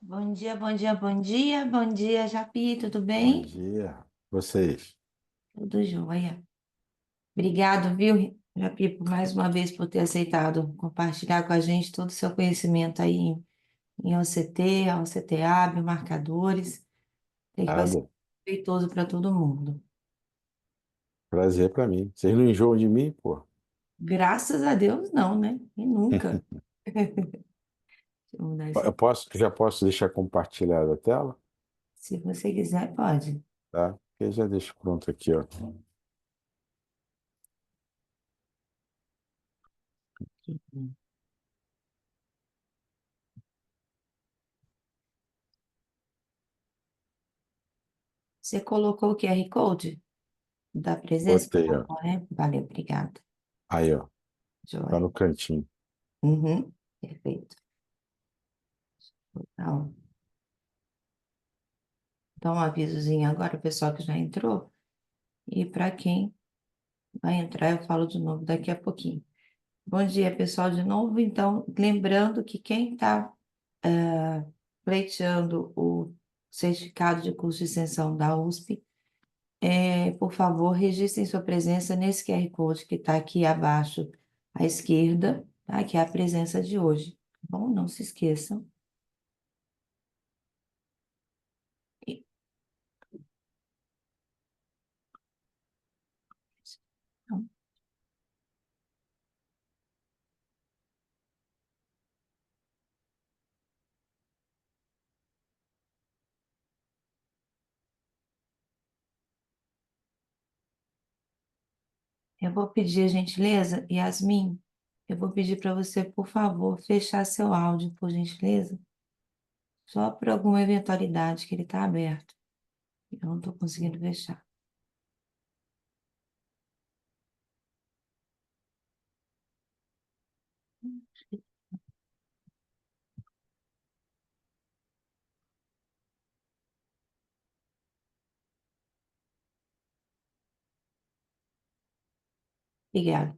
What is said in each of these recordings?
Bom dia, bom dia, bom dia, bom dia, Japi, tudo Bom bem? dia. Vocês? Tudo jóia. Obrigado, viu, Japi, por mais uma vez por ter aceitado compartilhar com a gente todo o seu conhecimento aí em OCT, OCTA, biomarcadores. Sei que vai ser Nada. feitoso para todo mundo. Prazer para mim. Vocês não enjoam de mim, pô? Graças a Deus, não, né? E nunca. Deixa eu mudar isso Eu aqui. posso, já posso deixar compartilhada a tela, Se você quiser, pode. tá? Eu já deixo pronto aqui, ó. Você colocou o QR Code da presença? Botei, Tá ó. bom, né? Valeu, obrigada. Aí, ó. Tá Joia. no cantinho. Uhum, perfeito. Então, dá um avisozinho agora, o pessoal que já entrou, e para quem vai entrar, eu falo de novo daqui a pouquinho. Bom dia, pessoal, de novo. Então, lembrando que quem está pleiteando o certificado de curso de extensão da USP, por favor, registrem sua presença nesse QR Code que está aqui abaixo à esquerda, tá? Que é a presença de hoje. Tá bom, não se esqueçam. E- então, eu vou pedir a gentileza, Yasmin, eu vou pedir para você, por favor, fechar seu áudio, por gentileza, só por alguma eventualidade que ele está aberto. Eu não estou conseguindo fechar. Obrigada.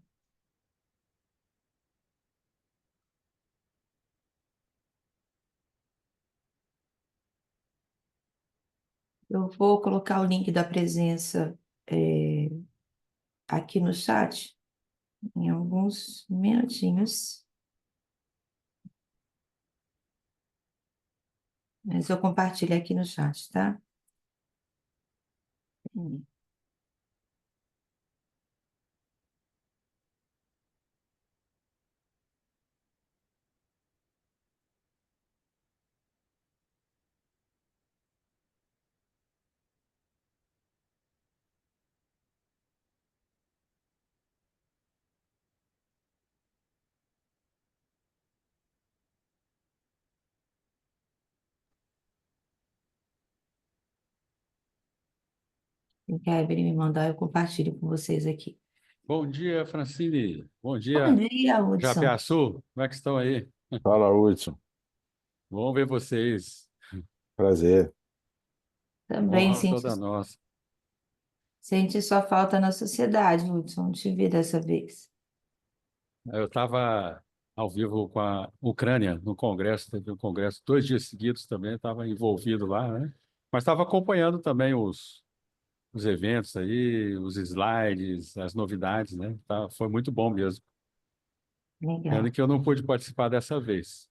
Eu vou colocar o link da presença, aqui no chat em alguns minutinhos, mas eu compartilho aqui no chat, tá? Quem quer abrir e me mandar, eu compartilho com vocês aqui. Bom dia, Francine. Bom Bom dia, dia, Hudson. Japiaçu. Como é que estão aí? Fala, Hudson. Bom ver vocês. Prazer. Também Honra senti, toda nossa. senti sua falta na sociedade, Hudson. Não te vi dessa vez. Eu estava ao vivo com a Ucrânia no Congresso, teve um congresso 2 dias seguidos também, estava envolvido lá, né? Mas estava acompanhando também os eventos aí, os slides, as novidades, né? Tá, foi muito bom mesmo. Pena Legal, que eu não pude participar dessa vez.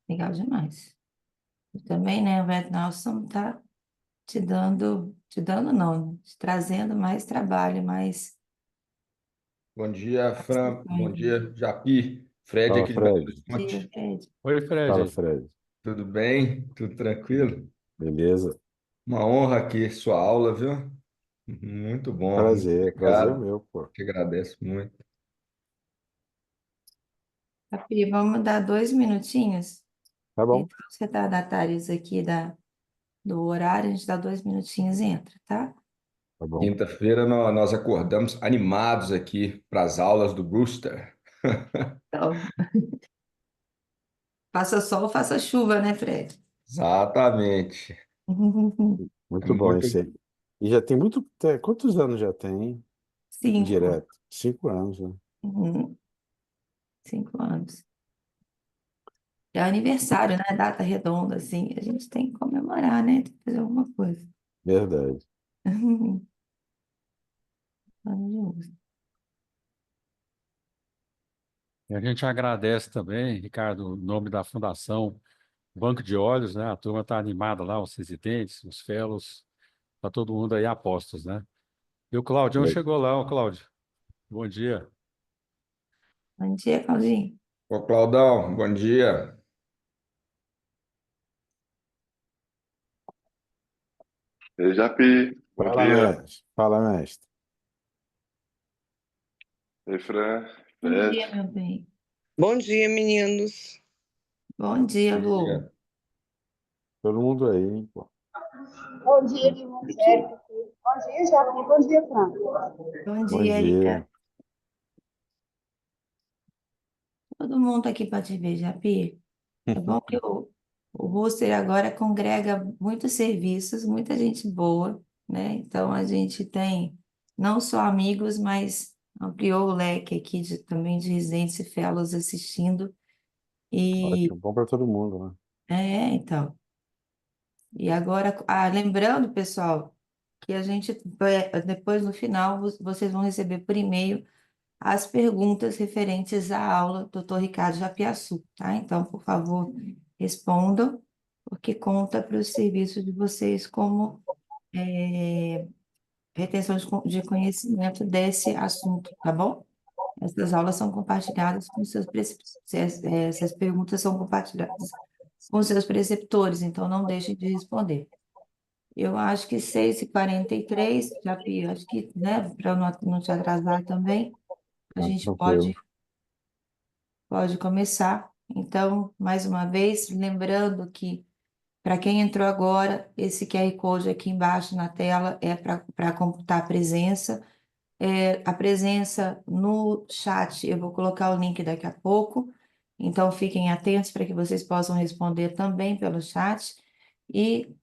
legal demais. E também, né, o Red Nelson tá te dando não, te trazendo mais trabalho, Bom dia, mais Fran. Bom campanha. dia, Japi. Fred Fala, aqui de Belo Fred. Dia, Horizonte. Fred. Oi, Fala, Fred. Fred. Tudo bem? Tudo tranquilo? Beleza? Uma honra aqui sua aula, viu? Muito bom, muito Prazer é obrigado. meu, pô. Te agradeço muito. Papi, vamos dar 2 minutinhos? Tá bom, Então, você dá datários aqui do horário, a gente dá 2 minutinhos e entra, tá? tá bom. Quinta-feira nós acordamos animados aqui para as aulas do Brewster. Então, faça sol, faça chuva, né, Fred? Exatamente. É Muito bom muito esse aí. E já tem muito. Quantos anos já tem? 5. Direto? 5 anos, né? Uhum, 5 anos. É aniversário, né? Data redonda, assim. A gente tem que comemorar, né? Tem que fazer alguma coisa. Verdade. Ano de uso. E a gente agradece também, Ricardo, em nome da Fundação Banco de Olhos, né? A turma está animada lá, os residentes, os fellows, está todo mundo aí a postos, né? E o Claudião chegou lá, ó, Cláudio. Bom dia. Bom dia, Claudinho. Ô, Claudão, bom dia. Ei, Japi, bom Fala, dia. mestre. Fala, mestre. Ei, Fran, Bom dia, Beth. meu bem. Bom dia, meninos. Bom dia, Bom Lu. dia. Todo mundo aí, hein, pô. Bom dia, irmão Sérgio. Bom dia, Japi. Bom dia, Franco. Bom Bom dia, dia. Ita. Todo mundo aqui para te ver, Japi. É bom que o roster agora congrega muitos serviços, muita gente boa, né? Então a gente tem não só amigos, mas ampliou o leque aqui também de residentes e fellows assistindo. E Ótimo, bom para todo mundo, né? então. E agora, lembrando, pessoal, que a gente depois no final vocês vão receber por e-mail as perguntas referentes à aula do Dr. Ricardo Japiaçu, tá? Então, por favor, respondam, porque conta para os serviços de vocês como retenção de conhecimento desse assunto, tá bom? Essas aulas são compartilhadas com seus essas perguntas são compartilhadas com seus preceptores, então não deixem de responder. Eu acho que 6h43, Japi, acho que, né, para não te atrasar também, a Tá gente tranquilo. pode começar. Então, mais uma vez, lembrando que para quem entrou agora, esse QR Code aqui embaixo na tela é para computar a presença. A presença no chat, eu vou colocar o link daqui a pouco. Então, fiquem atentos para que vocês possam responder também pelo chat. E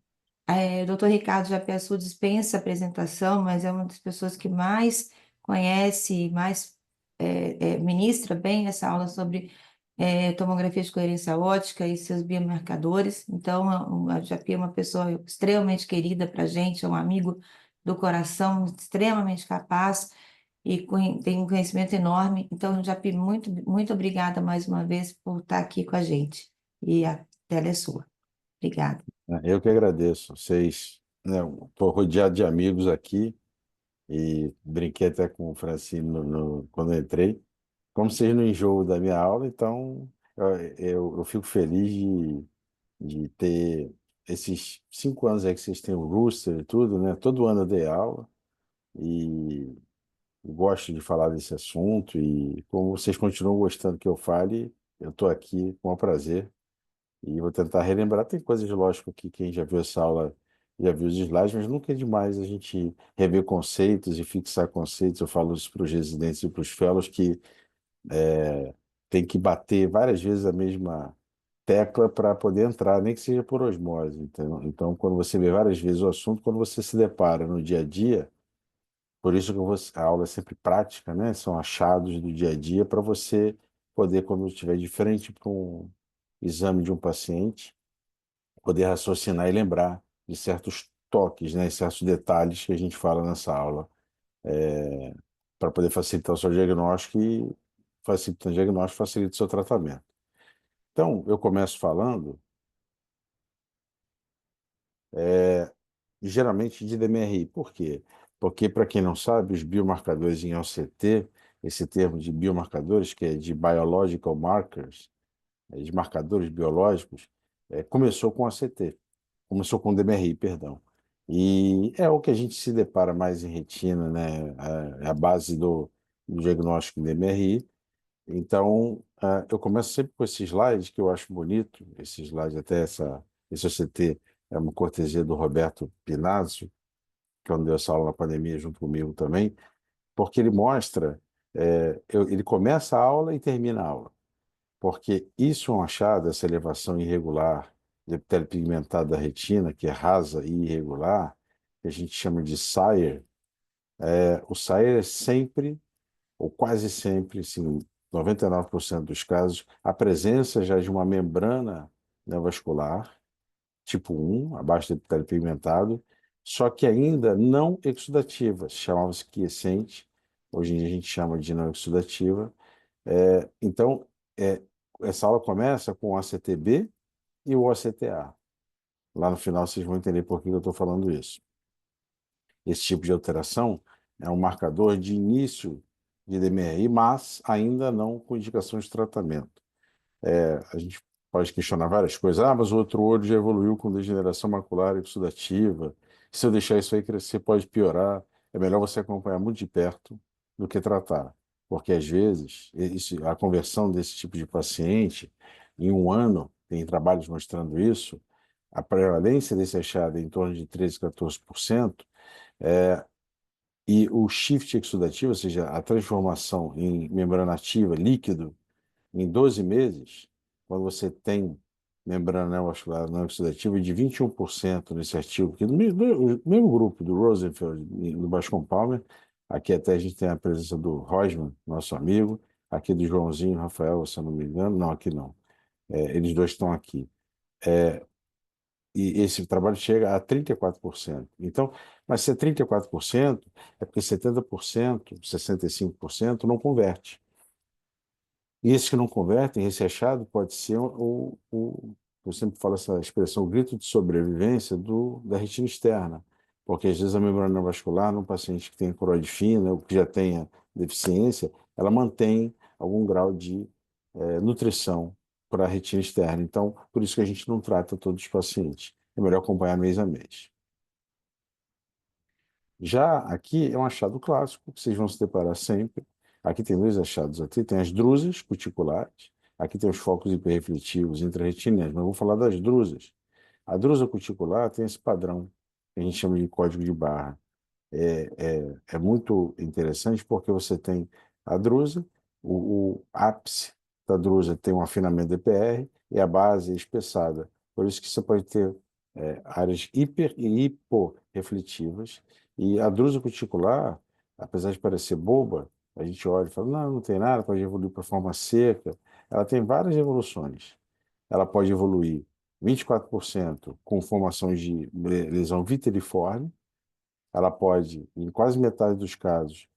o Dr. Ricardo Japiaçu dispensa apresentação, mas é uma das pessoas que mais conhece, mais ministra bem essa aula sobre tomografia de coerência óptica e seus biomarcadores. Então, a Japi é uma pessoa extremamente querida para a gente, é um amigo do coração, extremamente capaz e tem um conhecimento enorme. Então, Japi, muito, muito obrigada mais uma vez por estar aqui com a gente. E a tela é sua. Obrigada. Eu que agradeço. Vocês, né, estou rodeado de amigos aqui e brinquei até com o Francino quando eu entrei. Como vocês não enjoam da minha aula, então eu fico feliz de ter esses 5 anos aí que vocês têm o Rooster e tudo, né? Todo ano eu dei aula e gosto de falar desse assunto e como vocês continuam gostando que eu fale, eu estou aqui com o prazer e vou tentar relembrar. Tem coisas, lógico, que quem já viu essa aula já viu os slides, mas nunca é demais a gente rever conceitos e fixar conceitos. Eu falo isso para os residentes e para os fellows que tem que bater várias vezes a mesma tecla para poder entrar, nem que seja por osmose. Então, quando você vê várias vezes o assunto, quando você se depara no dia a dia, por isso que a aula é sempre prática, né? São achados do dia a dia para você poder, quando estiver de frente para um exame de um paciente, poder raciocinar e lembrar de certos toques, né? Certos detalhes que a gente fala nessa aula, para poder facilitar o seu diagnóstico e facilitando o diagnóstico, facilita o seu tratamento. Então, eu começo falando, geralmente, de DMRI. Por quê? Porque, para quem não sabe, os biomarcadores em OCT, esse termo de biomarcadores, que é de biological markers, de marcadores biológicos, começou com OCT, começou com DMRI, perdão. E é o que a gente se depara mais em retina, né? A base do diagnóstico em DMRI. Então, eu começo sempre com esse slide que eu acho bonito, esse slide até esse OCT é uma cortesia do Roberto Pinazzo, que deu essa aula na pandemia junto comigo também, porque ele mostra, ele começa a aula e termina a aula, porque isso é um achado, essa elevação irregular do epitélio pigmentado da retina, que é rasa e irregular, que a gente chama de SIRE. O SIRE é sempre, ou quase sempre, assim, 99% dos casos, a presença já de uma membrana neovascular, tipo 1, abaixo do epitélio pigmentado, só que ainda não exudativa, chamava-se quiescente, hoje em dia a gente chama de não exudativa. Então, é, essa aula começa com o ACTB e o OCTA. Lá no final vocês vão entender por que eu estou falando isso. Esse tipo de alteração é um marcador de início de DMRI, mas ainda não com indicação de tratamento. A gente pode questionar várias coisas. Ah, mas o outro olho já evoluiu com degeneração macular exudativa. Se eu deixar isso aí crescer, pode piorar. É melhor você acompanhar muito de perto do que tratar. Porque, às vezes, a conversão desse tipo de paciente, em um ano, tem trabalhos mostrando isso, a prevalência desse achado é em torno de 13, 14%, e o shift exudativo, ou seja, a transformação em membrana ativa, líquido, em 12 meses, quando você tem membrana neovascular não exudativa de 21% nesse artigo, que no mesmo grupo do Rosenfeld e do Bascom Palmer, aqui até a gente tem a presença do Rosman, nosso amigo, aqui do Joãozinho, Rafael, se eu não me engano, não, aqui não. Eles dois estão aqui. E esse trabalho chega a 34%. Então, mas se é 34%, é porque 70%, 65% não converte. E esses que não convertem, esse achado pode ser eu sempre falo essa expressão, o grito de sobrevivência da retina externa, porque às vezes a membrana vascular, num paciente que tem coroide fina ou que já tenha deficiência, ela mantém algum grau de nutrição para a retina externa. Então, por isso que a gente não trata todos os pacientes. É melhor acompanhar mês a mês. Já aqui é um achado clássico, que vocês vão se deparar sempre. Aqui tem dois achados. Aqui tem as drusas cuticulares, aqui tem os focos hiperrefletivos intrarretinianos, mas eu vou falar das drusas. A drusa cuticular tem esse padrão, que a gente chama de código de barra. É muito interessante porque você tem a drusa, o ápice da drusa tem um afinamento DPR e a base é espessada. Por isso que você pode ter áreas hiper e hiporrefletivas. E a drusa cuticular, apesar de parecer boba, a gente olha e fala, não, não tem nada, pode evoluir para forma seca. Ela tem várias evoluções. Ela pode evoluir 24% com formações de lesão viteriforme, ela pode, em quase metade dos casos,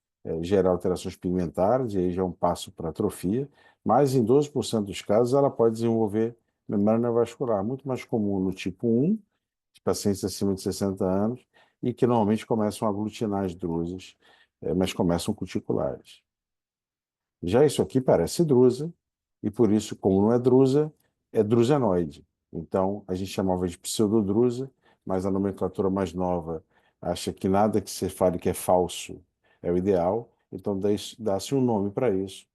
gerar alterações pigmentares, e aí já é um passo para atrofia, mas em 12% dos casos ela pode desenvolver membrana vascular, muito mais comum no tipo 1, de pacientes acima de 60 anos, e que normalmente começam a aglutinar as drusas, mas começam cuticulares. Já isso aqui parece drusa, e por isso, como não é drusenoide. Então, a gente chamava de pseudodrusa, mas a nomenclatura mais nova acha que nada que você fale que é falso é o ideal, então dá-se um nome para isso,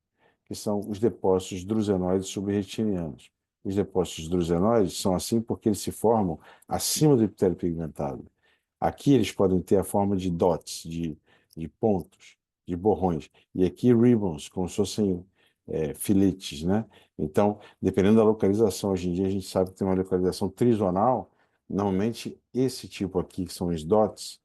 que são os depósitos drusenoides subretinianos. Os depósitos drusenoides são assim porque eles se formam acima do epitélio pigmentado. Aqui eles podem ter a forma de dots, de pontos, de borrões. E aqui ribbons, como se fossem filetes, né? Então, dependendo da localização, hoje em dia a gente sabe que tem uma localização trizonal. Normalmente, esse tipo aqui, que são os dots,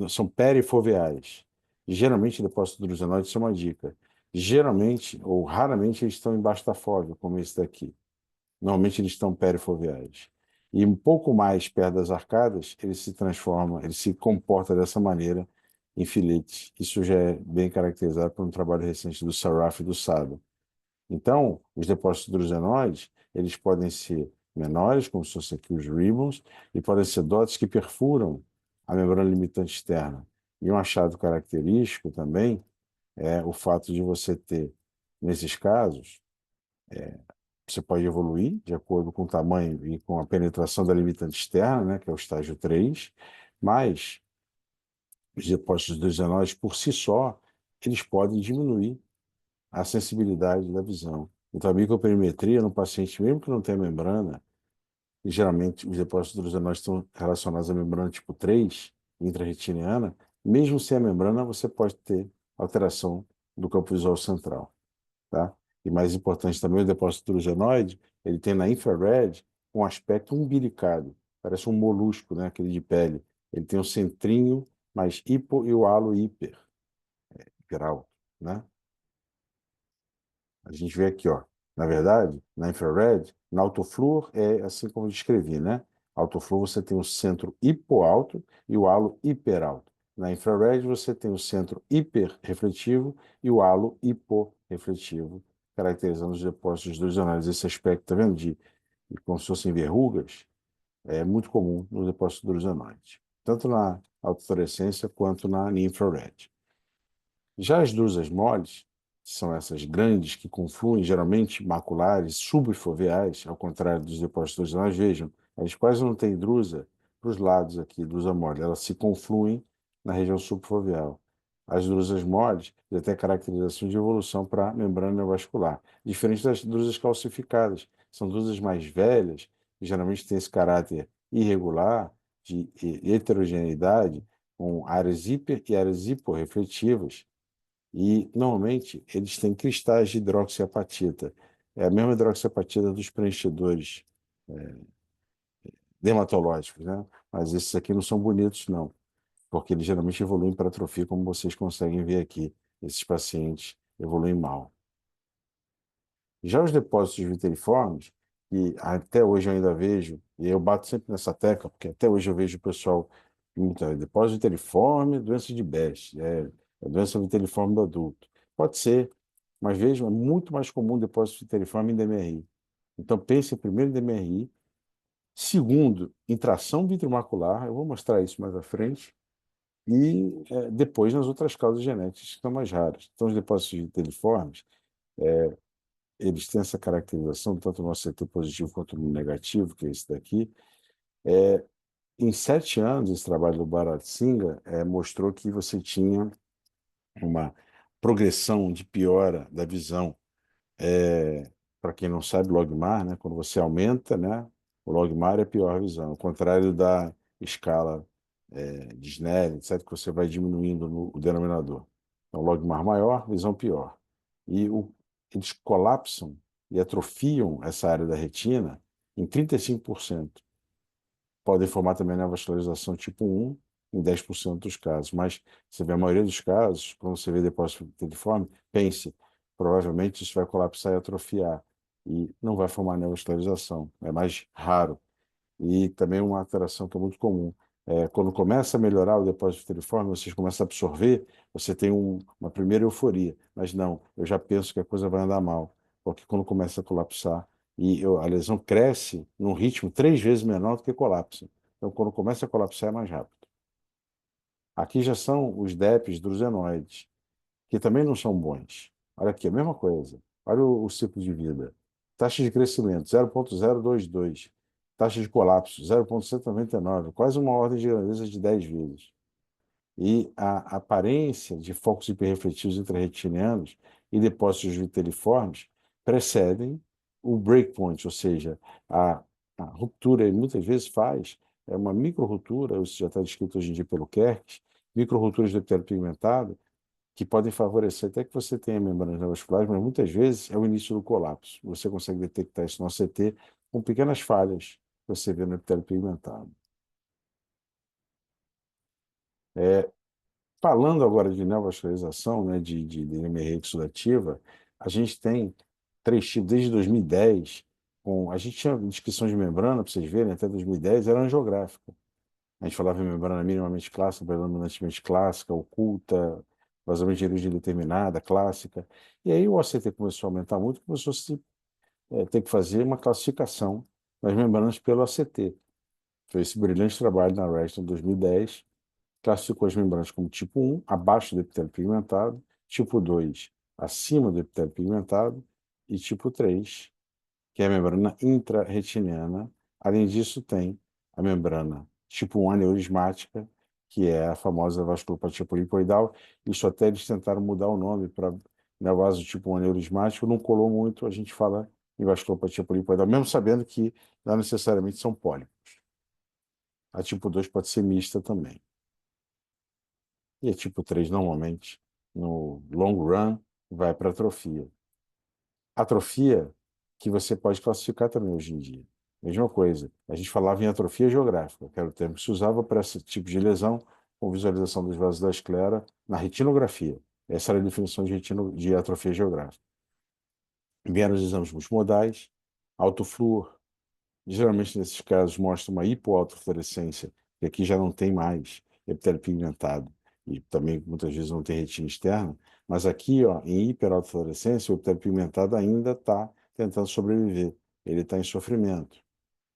são perifoveais. Geralmente, depósitos drusenoides, isso é uma dica. Geralmente, ou raramente, eles estão embaixo da fóvea, como esse daqui. Normalmente eles estão perifoveais. E um pouco mais perto das arcadas, ele se transforma, ele se comporta dessa maneira em filetes. Isso já é bem caracterizado por um trabalho recente do Saraf e do Sado. Então, os depósitos drusenoides, eles podem ser menores, como se fossem aqui os ribbons, e podem ser dots que perfuram a membrana limitante externa. E um achado característico também é o fato de você ter, nesses casos, você pode evoluir de acordo com o tamanho e com a penetração da limitante externa, né, que é o estágio 3, mas os depósitos drusenoides, por si só, eles podem diminuir a sensibilidade da visão. Então, a microperimetria no paciente, mesmo que não tenha membrana, e geralmente os depósitos drusenoides estão relacionados à membrana tipo 3, intrarretiniana, mesmo sem a membrana, você pode ter alteração do campo visual central. Tá? E mais importante também, o depósito drusenoide, ele tem na infrared um aspecto umbilicado, parece um molusco, né, aquele de pele. Ele tem o centrinho mais hipo e o halo hiper, grau, né? A gente vê aqui, ó. Na verdade, na infrared, na autofluor é assim como eu descrevi, né? Autofluor você tem o centro hipoalto e o halo hiperalto. Na infrared você tem o centro hiperrefletivo e o halo hiporrefletivo, caracterizando os depósitos drusionais. Esse aspecto, tá vendo, de como se fossem verrugas, é muito comum nos depósitos drusionoides, tanto na autofluorescência quanto na infrared. Já as drusas moles, que são essas grandes que confluem, geralmente maculares, subfoveais, ao contrário dos depósitos drusionais, vejam, eles quase não têm drusa para os lados aqui, drusa mole, elas se confluem na região subfoveal. As drusas moles já têm caracterização de evolução para a membrana neovascular, diferente das drusas calcificadas, são drusas mais velhas, que geralmente têm esse caráter irregular, de heterogeneidade, com áreas hiper e áreas hiporrefletivas, e, normalmente, eles têm cristais de hidroxiapatita. É a mesma hidroxiapatita dos preenchedores dermatológicos, né? Mas esses aqui não são bonitos, não, porque eles geralmente evoluem para atrofia, como vocês conseguem ver aqui. Esses pacientes evoluem mal. Já os depósitos viteriformes, que até hoje eu ainda vejo, e eu bato sempre nessa tecla, porque até hoje eu vejo o pessoal perguntando, depósito viteriforme, doença de Best, é doença viteriforme do adulto. Pode ser, mas vejam, é muito mais comum depósito viteriforme em DMRI. Então pense primeiro em DMRI, segundo, em tração vitreomacular, eu vou mostrar isso mais à frente, e depois nas outras causas genéticas que são mais raras. Então os depósitos viteriformes, eles têm essa caracterização, tanto no ACT positivo quanto no negativo, que é esse daqui. Em 7 anos, esse trabalho do Bharat Singh mostrou que você tinha uma progressão de piora da visão. Para quem não sabe, logmar, né, quando você aumenta, né, o logmar é pior a visão, ao contrário da escala de Snellen, etc., que você vai diminuindo o denominador. Então, logmar maior, visão pior. E eles colapsam e atrofiam essa área da retina em 35%. Podem formar também neovascularização tipo 1 em 10% dos casos, mas você vê a maioria dos casos, quando você vê depósito fibrotiforme, pense, provavelmente isso vai colapsar e atrofiar, e não vai formar neovascularização, é mais raro. E também uma alteração que é muito comum. Quando começa a melhorar o depósito fibrotiforme, vocês começam a absorver, você tem uma primeira euforia, mas não, eu já penso que a coisa vai andar mal, porque quando começa a colapsar, a lesão cresce num ritmo 3 vezes menor do que colapsa. Então, quando começa a colapsar, é mais rápido. Aqui já são os DEPs drusenoides, que também não são bons. Olha aqui, a mesma coisa. Olha o ciclo de vida. Taxa de crescimento, 0,022. Taxa de colapso, 0,199. Quase uma ordem de grandeza de 10 vezes. E a aparência de focos hiperrefletivos intrarretinianos e depósitos viteriformes precedem o breakpoint, ou seja, a ruptura, muitas vezes faz, uma microruptura, isso já está descrito hoje em dia pelo Kerks, microrupturas do epitélio pigmentado, que podem favorecer até que você tenha membranas neovasculares, mas muitas vezes é o início do colapso. Você consegue detectar isso no ACT com pequenas falhas que você vê no epitélio pigmentado. Falando agora de neovascularização, né, de hemorragia exudativa, a gente tem 3 tipos, desde 2010, a gente tinha descrição de membrana, para vocês verem, até 2010 era angiográfica. A gente falava em membrana minimamente clássica, predominantemente clássica, oculta, vazamento de origem determinada, clássica. E aí o OCT começou a aumentar muito, começou a ter que fazer uma classificação das membranas pelo ACT. Foi esse brilhante trabalho na Reston em 2010, classificou as membranas como tipo 1, abaixo do epitélio pigmentado, tipo 2, acima do epitélio pigmentado, e tipo 3, que é a membrana intrarretiniana. Além disso, tem a membrana tipo 1 aneurismática, que é a famosa vasculopatia polipoidal. Isso até eles tentaram mudar o nome para neovaso tipo 1 aneurismático, não colou muito, a gente fala em vasculopatia polipoidal, mesmo sabendo que não necessariamente são pólipos. A tipo 2 pode ser mista também. E a tipo 3, normalmente, no long run, vai para atrofia. Atrofia que você pode classificar também hoje em dia. Mesma coisa, a gente falava em atrofia geográfica, que era o termo que se usava para esse tipo de lesão, com visualização dos vasos da esclera na retinografia. Essa era a definição de atrofia geográfica. Vieram os exames multimodais, autofluor, geralmente nesses casos mostra uma hipoautofluorescência, que aqui já não tem mais epitélio pigmentado, e também muitas vezes não tem retina externa, mas aqui, ó, em hiperautofluorescência, o epitélio pigmentado ainda está tentando sobreviver, ele está em sofrimento.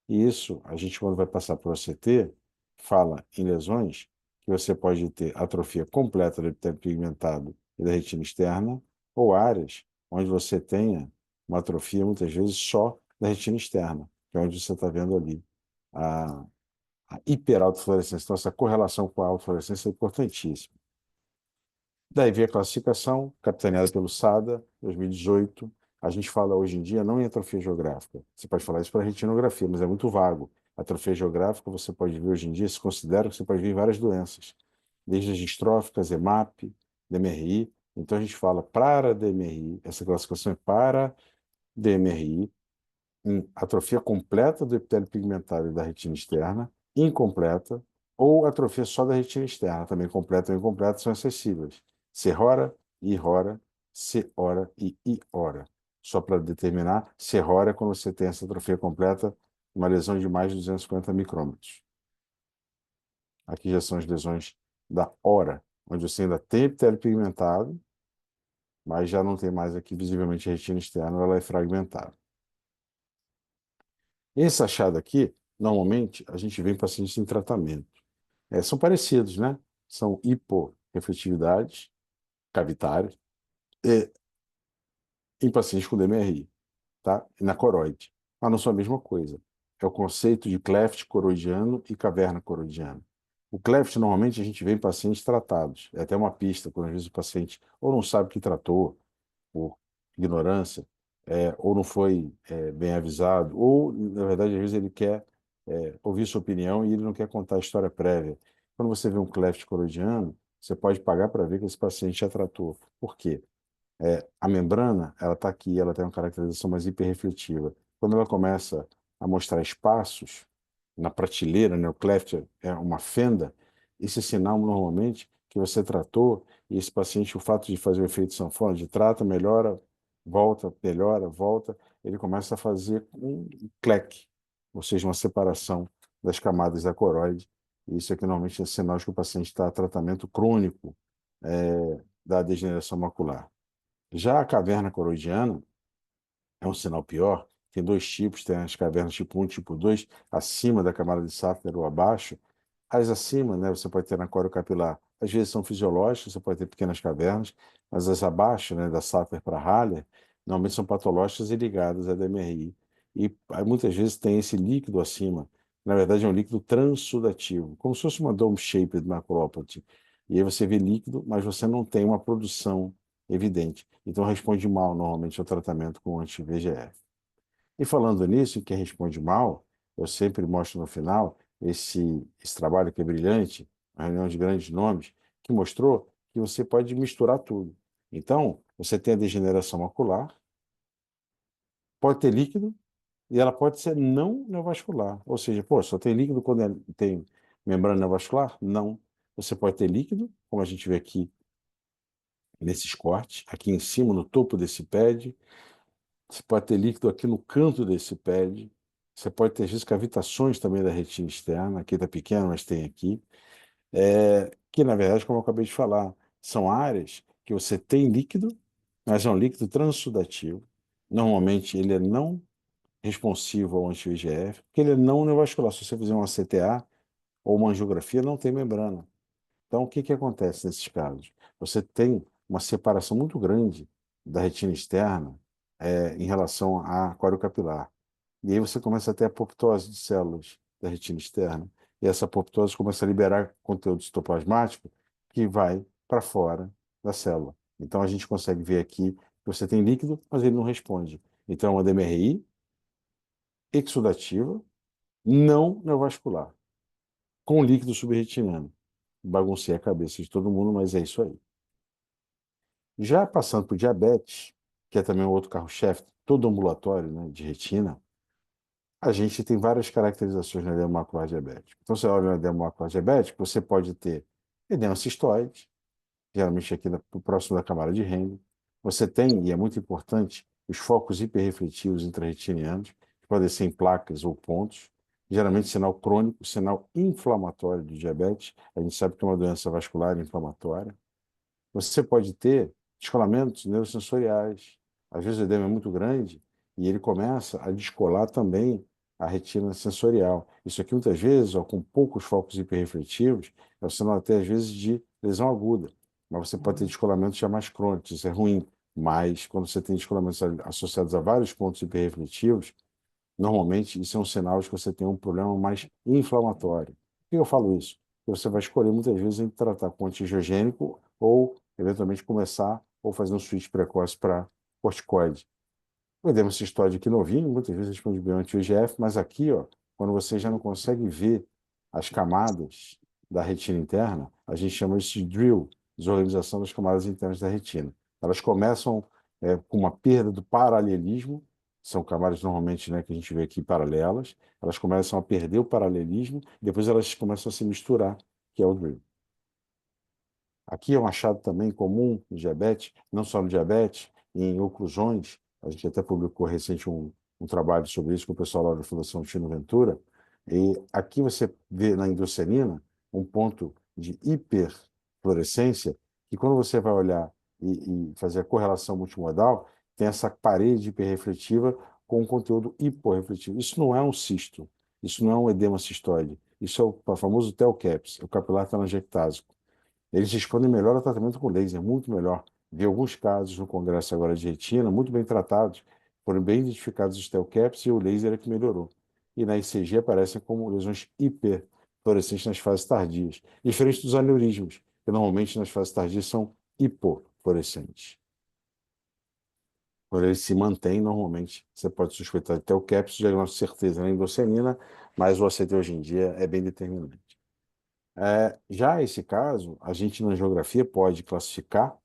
E isso, a gente, quando vai passar para o OCT, fala em lesões que você pode ter atrofia completa do epitélio pigmentado e da retina externa, ou áreas onde você tenha uma atrofia, muitas vezes, só da retina externa, que é onde você está vendo ali a, a hiperautofluorescência. Então, essa correlação com a autofluorescência é importantíssima. Daí vem a classificação, capitaneada pelo SADA, 2018. A gente fala hoje em dia não em atrofia geográfica. Você pode falar isso para retinografia, mas é muito vago. Atrofia geográfica, você pode ver hoje em dia, se considera que você pode ver em várias doenças, desde as distróficas, EMAP, DMRI. Então a gente fala para DMRI, essa classificação é para DMRI, em atrofia completa do epitélio pigmentário da retina externa, incompleta, ou atrofia só da retina externa, também completa ou incompleta, são essas siglas. Cerrora, Irrora, Ceora e Iora. Só para determinar, Cerrora é quando você tem essa atrofia completa, uma lesão de mais de 250 micrômetros. Aqui já são as lesões da hora, onde você ainda tem epitélio pigmentado, mas já não tem mais aqui visivelmente a retina externa, ela é fragmentada. Esse achado aqui, normalmente, a gente vê em pacientes em tratamento. São parecidos, né? São hiporrefletividades cavitárias e em pacientes com DMRI, tá? E na coroide. Mas não são a mesma coisa. É o conceito de cleft coroidiano e caverna coroidiana. O cleft, normalmente, a gente vê em pacientes tratados. É até uma pista, quando às vezes o paciente ou não sabe que tratou, por ignorância, ou não foi bem avisado, ou, na verdade, às vezes ele quer ouvir sua opinião e ele não quer contar a história prévia. Quando você vê um cleft coroidiano, você pode pagar para ver que esse paciente já tratou. Por quê? A membrana, ela está aqui, ela tem uma caracterização mais hiperrefletiva. Quando ela começa a mostrar espaços na prateleira, né, o cleft é uma fenda, esse é sinal normalmente que você tratou e esse paciente, o fato de fazer o efeito sanfona, de trata, melhora, volta, ele começa a fazer um cleque, ou seja, uma separação das camadas da coroide. E isso aqui normalmente é sinal de que o paciente está em tratamento crônico da degeneração macular. Já a caverna coroidiana é um sinal pior. Tem dois tipos, tem as cavernas tipo 1 e tipo 2, acima da camada de Sattler ou abaixo. As acima, né, você pode ter na corocapilar. Às vezes são fisiológicas, você pode ter pequenas cavernas, mas as abaixo, né, da Sattler para Haller, normalmente são patológicas e ligadas à DMRI. E aí, muitas vezes tem esse líquido acima. Na verdade, é um líquido transudativo, como se fosse uma dome-shaped maculopathy. E aí você vê líquido, mas você não tem uma produção evidente. Então responde mal normalmente ao tratamento com anti-VEGF. E falando nisso, em quem responde mal, eu sempre mostro no final esse trabalho que é brilhante, uma reunião de grandes nomes, que mostrou que você pode misturar tudo. Então, você tem a degeneração macular, pode ter líquido e ela pode ser não neovascular. Ou seja, pô, só tem líquido quando tem membrana neovascular? Não. Você pode ter líquido, como a gente vê aqui nesses cortes, aqui em cima, no topo desse pad. Você pode ter líquido aqui no canto desse pad. Você pode ter, às vezes, cavitações também da retina externa. Aqui está pequeno, mas tem aqui. Que, na verdade, como eu acabei de falar, são áreas que você tem líquido, mas é um líquido transudativo. Normalmente, ele é não responsivo ao anti-VEGF, porque ele é não neovascular. Se você fizer uma CTA ou uma angiografia, não tem membrana. Então, o que que acontece nesses casos? Você tem uma separação muito grande da retina externa em relação à coriocapilar. E aí você começa a ter apoptose de células da retina externa. E essa apoptose começa a liberar conteúdo citoplasmático que vai para fora da célula. Então, a gente consegue ver aqui que você tem líquido, mas ele não responde. Então, é uma DMRI exudativa, não neovascular, com líquido subretiniano. Baguncei a cabeça de todo mundo, mas é isso aí. Já passando para o diabetes, que é também um outro carro-chefe, todo ambulatório, né, de retina, a gente tem várias caracterizações no edema macular diabético. Então, você olha no edema macular diabético, você pode ter edema cistoide, geralmente aqui próximo da camada de Henle. Você tem, e é muito importante, os focos hiperrefletivos intrarretinianos, que podem ser em placas ou pontos, geralmente sinal crônico, sinal inflamatório do diabetes. A gente sabe que é uma doença vascular inflamatória. Você pode ter descolamentos neurosensoriais. Às vezes o edema é muito grande e ele começa a descolar também a retina sensorial. Isso aqui, muitas vezes, ó, com poucos focos hiperrefletivos, é o sinal até, às vezes, de lesão aguda. Mas você pode ter descolamentos já mais crônicos, isso é ruim. Mas, quando você tem descolamentos associados a vários pontos hiperrefletivos, normalmente isso é um sinal de que você tem um problema mais inflamatório. Por que eu falo isso? Porque você vai escolher muitas vezes entre tratar com antiangiogênico ou, eventualmente, começar ou fazer um switch precoce para corticoide. O edema cistoide aqui novinho, muitas vezes responde bem ao anti-VEGF, mas aqui, ó, quando você já não consegue ver as camadas da retina interna, a gente chama isso de drill, desorganização das camadas internas da retina. Elas começam com uma perda do paralelismo, são camadas normalmente, né, que a gente vê aqui paralelas, elas começam a perder o paralelismo, depois elas começam a se misturar, que é o drill. Aqui é um achado também comum no diabetes, não só no diabetes, em oclusões. A gente até publicou recente um trabalho sobre isso com o pessoal lá da Fundação Tino Ventura. E aqui você vê na endosselina um ponto de hiperfluorescência, que quando você vai olhar e fazer a correlação multimodal, tem essa parede hiperrefletiva com um conteúdo hiporrefletivo. Isso não é um cisto, isso não é um edema cistoide, isso é o famoso TELCAPS, o capilar telangiectásico. Eles respondem melhor ao tratamento com laser, muito melhor. Vi alguns casos no congresso agora de retina, muito bem tratados, foram bem identificados os TELCAPS e o laser é que melhorou. E na ECG aparecem como lesões hiperfluorescentes nas fases tardias, diferente dos aneurismas, que normalmente nas fases tardias são hipofluorescentes. Quando eles se mantêm, normalmente você pode suspeitar de TELCAPS, diagnóstico de certeza na endosselina, mas o ACT hoje em dia é bem determinante. Já esse caso, a gente na angiografia pode classificar,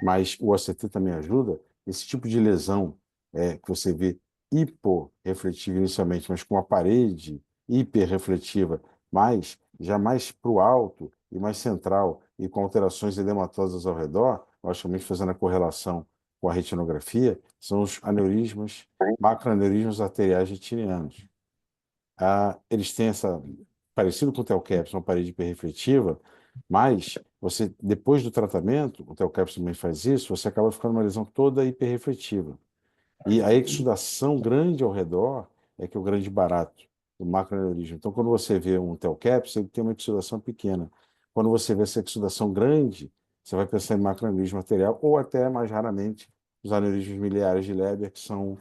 mas o ACT também ajuda, esse tipo de lesão que você vê hiporrefletiva inicialmente, mas com uma parede hiperrefletiva, mas já mais para o alto e mais central e com alterações edematosas ao redor, logicamente fazendo a correlação com a retinografia, são os aneurismas, macroaneurismas arteriais retinianos. Eles têm essa parecido com o TELCAPS, uma parede hiperrefletiva, mas você depois do tratamento, o TELCAPS também faz isso, você acaba ficando uma lesão toda hiperrefletiva. E a exudação grande ao redor é que é o grande barato do macroaneurisma. Então, quando você vê um TELCAPS, ele tem uma exudação pequena. Quando você vê essa exudação grande, você vai pensar em macroaneurisma arterial ou até, mais raramente, os aneurismas miliares de Leber, que são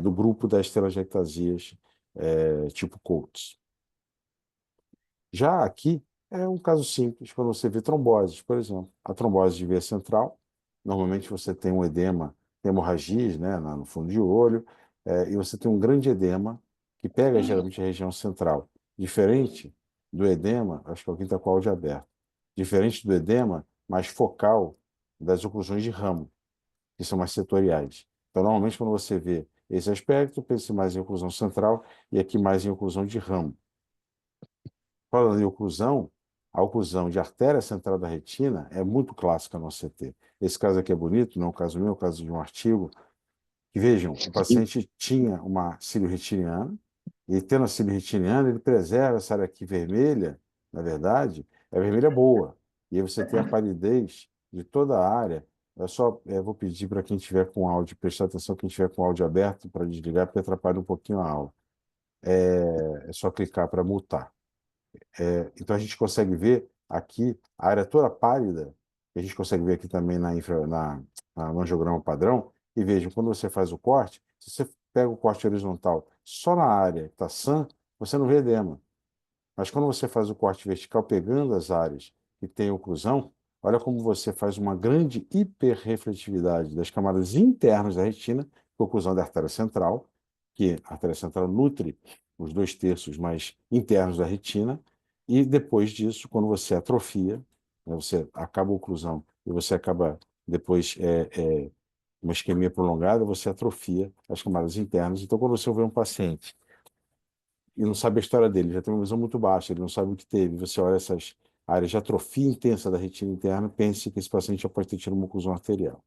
do grupo das telangiectasias tipo Coates. Já aqui é um caso simples, quando você vê tromboses, por exemplo. A trombose de veia central, normalmente você tem um edema, hemorragias, né, no fundo de olho, e você tem um grande edema que pega geralmente a região central. Diferente do edema, acho que alguém está com o áudio aberto, diferente do edema mais focal das oclusões de ramo, que são mais setoriais. Então, normalmente, quando você vê esse aspecto, pense mais em oclusão central e aqui mais em oclusão de ramo. Falando em oclusão, a oclusão de artéria central da retina é muito clássica no ACT. Esse caso aqui é bonito, não é um caso meu, é um caso de um artigo. E vejam, o paciente tinha uma cílio retiniana, e tendo a cílio retiniana, ele preserva essa área aqui vermelha, na verdade, é vermelha boa. E aí você tem a palidez de toda a área. Vou pedir para quem tiver com áudio, prestar atenção, quem tiver com áudio aberto, para desligar, porque atrapalha um pouquinho a aula. É só clicar para mutar. Então a gente consegue ver aqui a área toda pálida, que a gente consegue ver aqui também no angiograma padrão, e vejam, quando você faz o corte, se você pega o corte horizontal só na área que está sã, você não vê edema. Mas quando você faz o corte vertical, pegando as áreas que têm oclusão, olha como você faz uma grande hiperrefletividade das camadas internas da retina, com oclusão da artéria central, que a artéria central nutre os 2/3 mais internos da retina, e depois disso, quando você atrofia, né, você acaba a oclusão e você acaba depois uma isquemia prolongada, você atrofia as camadas internas. Então, quando você vê um paciente e não sabe a história dele, já tem uma visão muito baixa, ele não sabe o que teve, você olha essas áreas de atrofia intensa da retina interna, pense que esse paciente já pode ter tido uma oclusão arterial.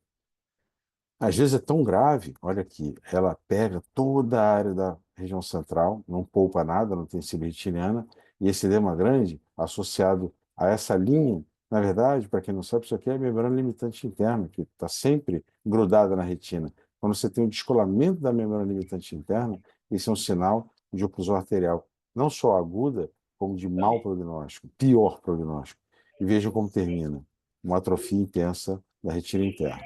Às vezes é tão grave, olha aqui, ela pega toda a área da região central, não poupa nada, não tem síndrome retiniana, e esse edema grande, associado a essa linha, na verdade, para quem não sabe, isso aqui é a membrana limitante interna, que está sempre grudada na retina. Quando você tem um descolamento da membrana limitante interna, isso é um sinal de oclusão arterial, não só aguda, como de mau prognóstico, pior prognóstico. E vejam como termina, uma atrofia intensa da retina interna.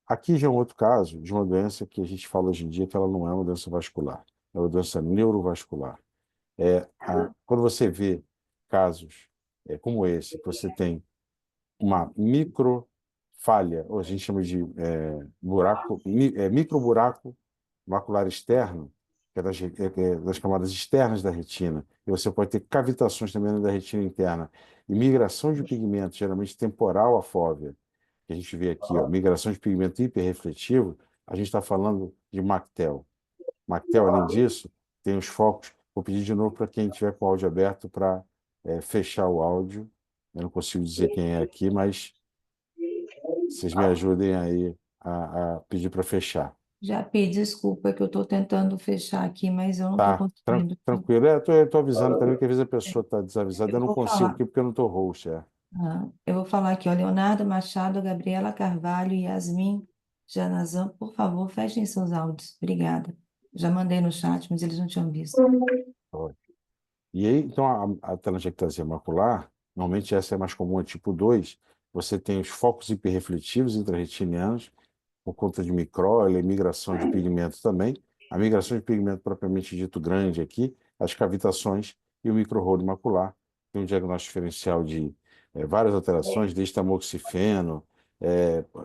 Aqui já é um outro caso de uma doença que a gente fala hoje em dia que ela não é uma doença vascular, é uma doença neurovascular. Quando você vê casos como esse, que você tem uma microfalha, ou a gente chama de microburaco macular externo, que é das camadas externas da retina, e você pode ter cavitações também da retina interna, e migração de pigmento, geralmente temporal à fóvea, que a gente vê aqui, ó, migração de pigmento hiperrefletivo, a gente está falando de Mactel. Mactel, além disso, tem os focos. Vou pedir de novo para quem tiver com o áudio aberto para fechar o áudio. Eu não consigo dizer quem é aqui, mas vocês me ajudem aí a pedir para fechar. Já pedi desculpa que eu estou tentando fechar aqui, mas eu não estou Tá, conseguindo. tranquilo. Eu tô avisando também que às vezes a pessoa está desavisada. Eu Eu não vou consigo falar. aqui porque eu não estou host. Eu vou falar aqui, ó, Leonardo Machado, Gabriela Carvalho e Yasmin Janazan, por favor, fechem seus áudios. Obrigada. Já mandei no chat, mas eles não tinham visto. E aí, então, a telangiectasia macular, normalmente essa é mais comum, é tipo 2. Você tem os focos hiperrefletivos intrarretinianos, por conta de micrólia e migração de pigmento também. A migração de pigmento propriamente dito grande aqui, as cavitações e o microrolho macular. Tem um diagnóstico diferencial de várias alterações, desde tamoxifeno,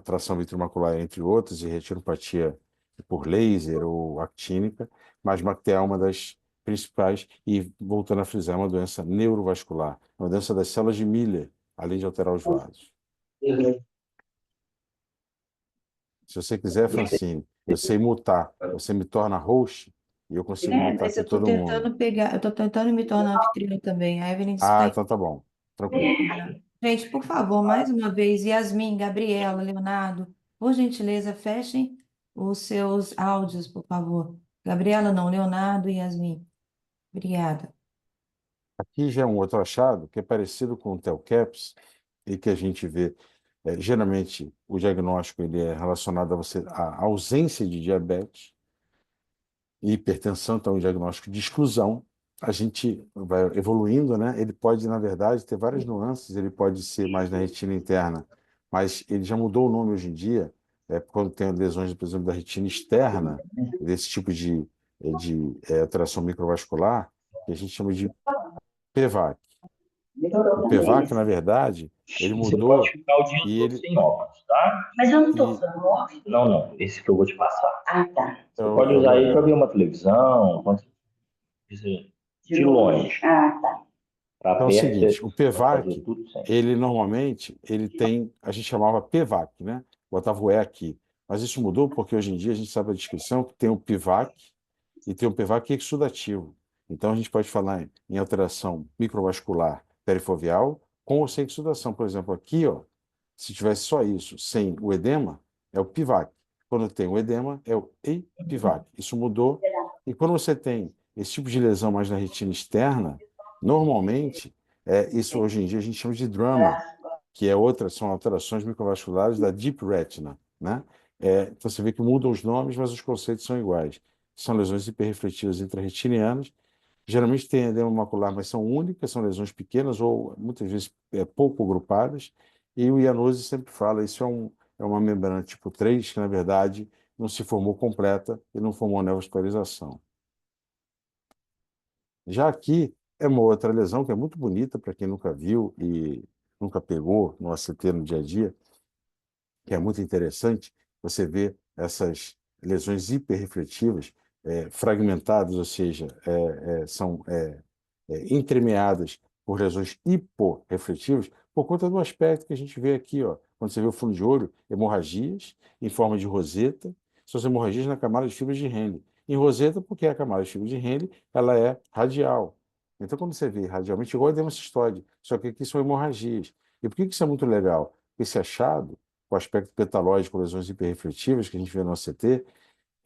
tração vitromacular, entre outras, e retinopatia por laser ou actínica, mas MACTEA é uma das principais, e voltando a frisar, é uma doença neurovascular, é uma doença das células de Miller, além de alterar os vasos. Se você quiser, Francine, eu sei mutar. Você me torna host e eu consigo mutar Mas aqui eu estou todo mundo. tentando pegar, eu estou tentando me tornar anfitriã também. A Evelyn disse que Ah, está. então tá bom. Tranquilo. Gente, por favor, mais uma vez, Yasmin, Gabriela, Leonardo, por gentileza, fechem os seus áudios, por favor. Gabriela, não, Leonardo e Yasmin. Obrigada. Aqui já é um outro achado que é parecido com o TELCAPS e que a gente vê, geralmente, o diagnóstico ele é relacionado a você à ausência de diabetes e hipertensão, então é um diagnóstico de exclusão. A gente vai evoluindo, né? Ele pode, na verdade, ter várias nuances, ele pode ser mais na retina interna, mas ele já mudou o nome hoje em dia, quando tem lesões, por exemplo, da retina externa, desse tipo de alteração microvascular, que a gente chama de PVAC. O PVAC, na verdade, ele Você pode mudou ficar o dia e todo ele... sem óculos, tá? Mas eu não tô E, usando óculos. Não, não. Esse que eu vou te passar. Ah, tá. Você é pode o usar meu ele para ver erro. uma televisão, de longe. Ah, tá. Para Então é o perto, seguinte, você o pode fazer PVAC, tudo sem. ele normalmente, ele tem, a gente chamava PVAC, né? Botava o E aqui. Mas isso mudou porque hoje em dia a gente sabe a descrição que tem o PVAC e tem o PVAC exudativo. Então a gente pode falar em alteração microvascular perifoveal com ou sem exudação. Por exemplo, aqui, ó, se tivesse só isso, sem o edema, é o PVAC. Quando tem o edema, é o EPIVAC. Isso mudou. E quando você tem esse tipo de lesão mais na retina externa, normalmente, isso hoje em dia a gente chama de drama, que é outra, são alterações microvasculares da deep retina, né? Então você vê que mudam os nomes, mas os conceitos são iguais. São lesões hiperrefletivas intrarretinianas, geralmente tem edema macular, mas são únicas, são lesões pequenas ou muitas vezes pouco agrupadas, e o Iannuzzi sempre fala, isso é uma membrana tipo 3 que na verdade não se formou completa e não formou neovascularização. Já aqui é uma outra lesão que é muito bonita para quem nunca viu e nunca pegou no ACT no dia a dia, que é muito interessante. Você vê essas lesões hiperrefletivas fragmentadas, ou seja, são entremeadas por lesões hiporrefletivas, por conta do aspecto que a gente vê aqui, ó. Quando você vê o fundo de olho, hemorragias em forma de roseta, são as hemorragias na camada de fibras de Henle. Em roseta, porque a camada de fibras de Henle ela é radial. Então, quando você vê radialmente, igual a edema cistoide, só que aqui são hemorragias. E por que isso é muito legal? Esse achado com o aspecto petalógico, lesões hiperrefletivas que a gente vê no OCT,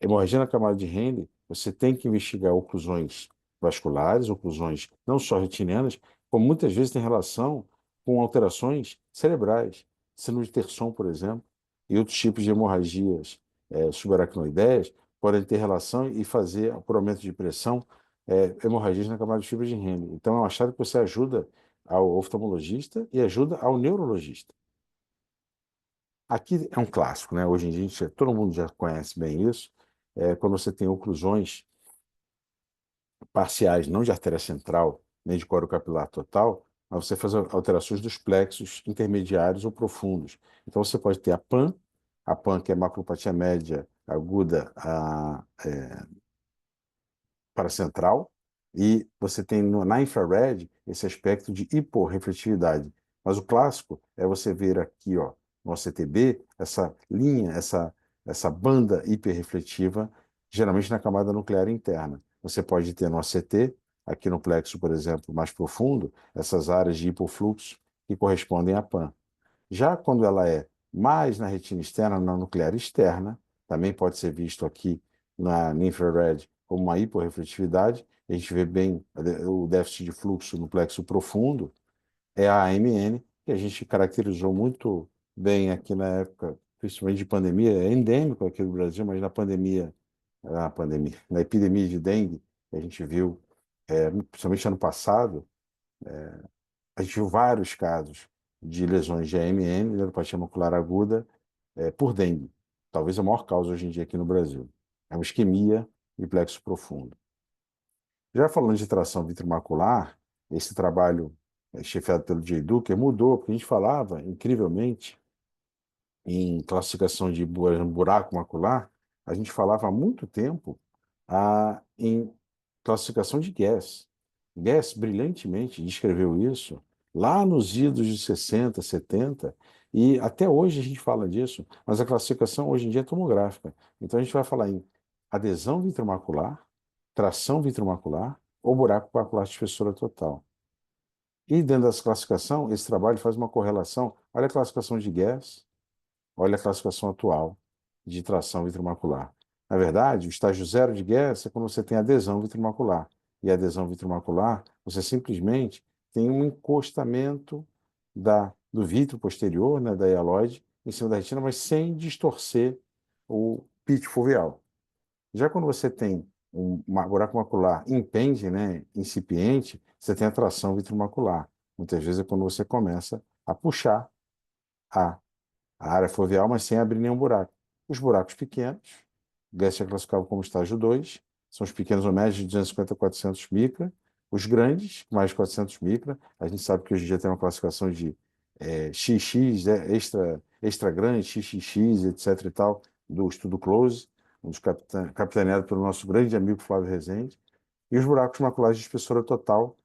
hemorragia na camada de Henle, você tem que investigar oclusões vasculares, oclusões não só retinianas, como muitas vezes tem relação com alterações cerebrais, síndrome de Terson, por exemplo, e outros tipos de hemorragias subaracnoideias podem ter relação e fazer, por aumento de pressão, hemorragias na camada de fibra de Henle. Então, é um achado que você ajuda ao oftalmologista e ajuda ao neurologista. Aqui é um clássico, né? Hoje em dia, todo mundo já conhece bem isso. Quando você tem oclusões parciais, não de artéria central, nem de coro capilar total, mas você faz alterações dos plexos intermediários ou profundos. Então, você pode ter a PAN, que é maculopatia média aguda paracentral, e você tem na infrared esse aspecto de hiporrefletividade. Mas o clássico é você ver aqui, ó, no OCTB, essa linha, essa banda hiperrefletiva, geralmente na camada nuclear interna. Você pode ter no OCT, aqui no plexo, por exemplo, mais profundo, essas áreas de hipofluxo que correspondem à PAN. Já quando ela é mais na retina externa, na nuclear externa, também pode ser visto aqui no infrared como uma hiporrefletividade, a gente vê bem o déficit de fluxo no plexo profundo, é a AMN, que a gente caracterizou muito bem aqui na época, principalmente de pandemia, é endêmico aqui no Brasil, mas na epidemia de dengue, que a gente viu, principalmente ano passado, a gente viu vários casos de lesões de AMN, neuropatia macular aguda, por dengue. Talvez a maior causa hoje em dia aqui no Brasil. É uma isquemia e plexo profundo. Já falando de tração vitromacular, esse trabalho chefiado pelo Jay Duker mudou, porque a gente falava, incrivelmente, em classificação de buraco macular, a gente falava há muito tempo em classificação de Guess. Guess brilhantemente descreveu isso lá nos idos de 60, 70, e até hoje a gente fala disso, mas a classificação hoje em dia é tomográfica. Então a gente vai falar em adesão vitromacular, tração vitromacular ou buraco macular de espessura total. E dentro dessa classificação, esse trabalho faz uma correlação. Olha a classificação de Guess, olha a classificação atual de tração vitromacular. Na verdade, o estágio zero de Guess é quando você tem adesão vitromacular. E a adesão vitromacular, você simplesmente tem um encostamento do vítreo posterior, né, da hialoide, em cima da retina, mas sem distorcer o pit foveal. Já quando você tem um buraco macular impende, né, incipiente, você tem a tração vitromacular. Muitas vezes é quando você começa a puxar a a área foveal, mas sem abrir nenhum buraco. Os buracos pequenos, Guess é classificado como estágio 2, são os pequenos ou médios de 250 a 400 micra. Os grandes, mais de 400 micra, a gente sabe que hoje em dia tem uma classificação de XX, extra grande, XXX, etc e tal, do estudo Close, um dos capitaneado pelo nosso grande amigo Flávio Rezende. E os buracos maculares de espessura total,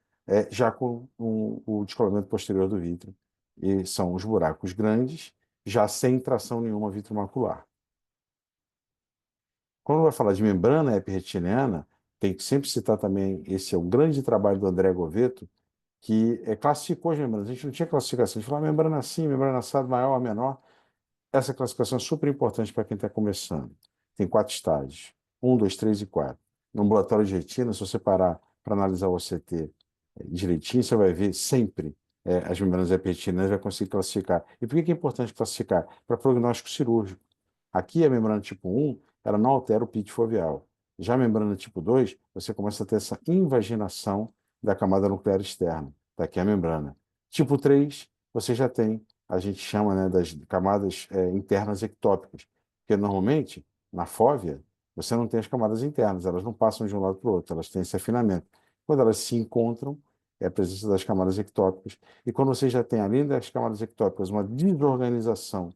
já com o descolamento posterior do vítreo. E são os buracos grandes, já sem tração nenhuma vitromacular. Quando vai falar de membrana epirretiniana, tem que sempre citar também, esse é o grande trabalho do André Govetto, que classificou as membranas. A gente não tinha classificação, a gente falava membrana assim, membrana assado, maior ou menor. Essa classificação é super importante para quem está começando. Tem 4 estágios, 1, 2, 3 e 4. No ambulatório de retina, se você parar para analisar o OCT direitinho, você vai ver sempre as membranas epirretinianas, vai conseguir classificar. E por que é importante classificar? Para prognóstico cirúrgico. Aqui a membrana tipo 1, ela não altera o pit foveal. Já a membrana tipo 2, você começa a ter essa invaginação da camada nuclear externa. Daqui a membrana. Tipo 3, você já tem, a gente chama, né, das camadas internas ectópicas. Porque normalmente, na fóvea, você não tem as camadas internas, elas não passam de um lado para o outro, elas têm esse afinamento. Quando elas se encontram, é a presença das camadas ectópicas. E quando você já tem, além das camadas ectópicas, uma desorganização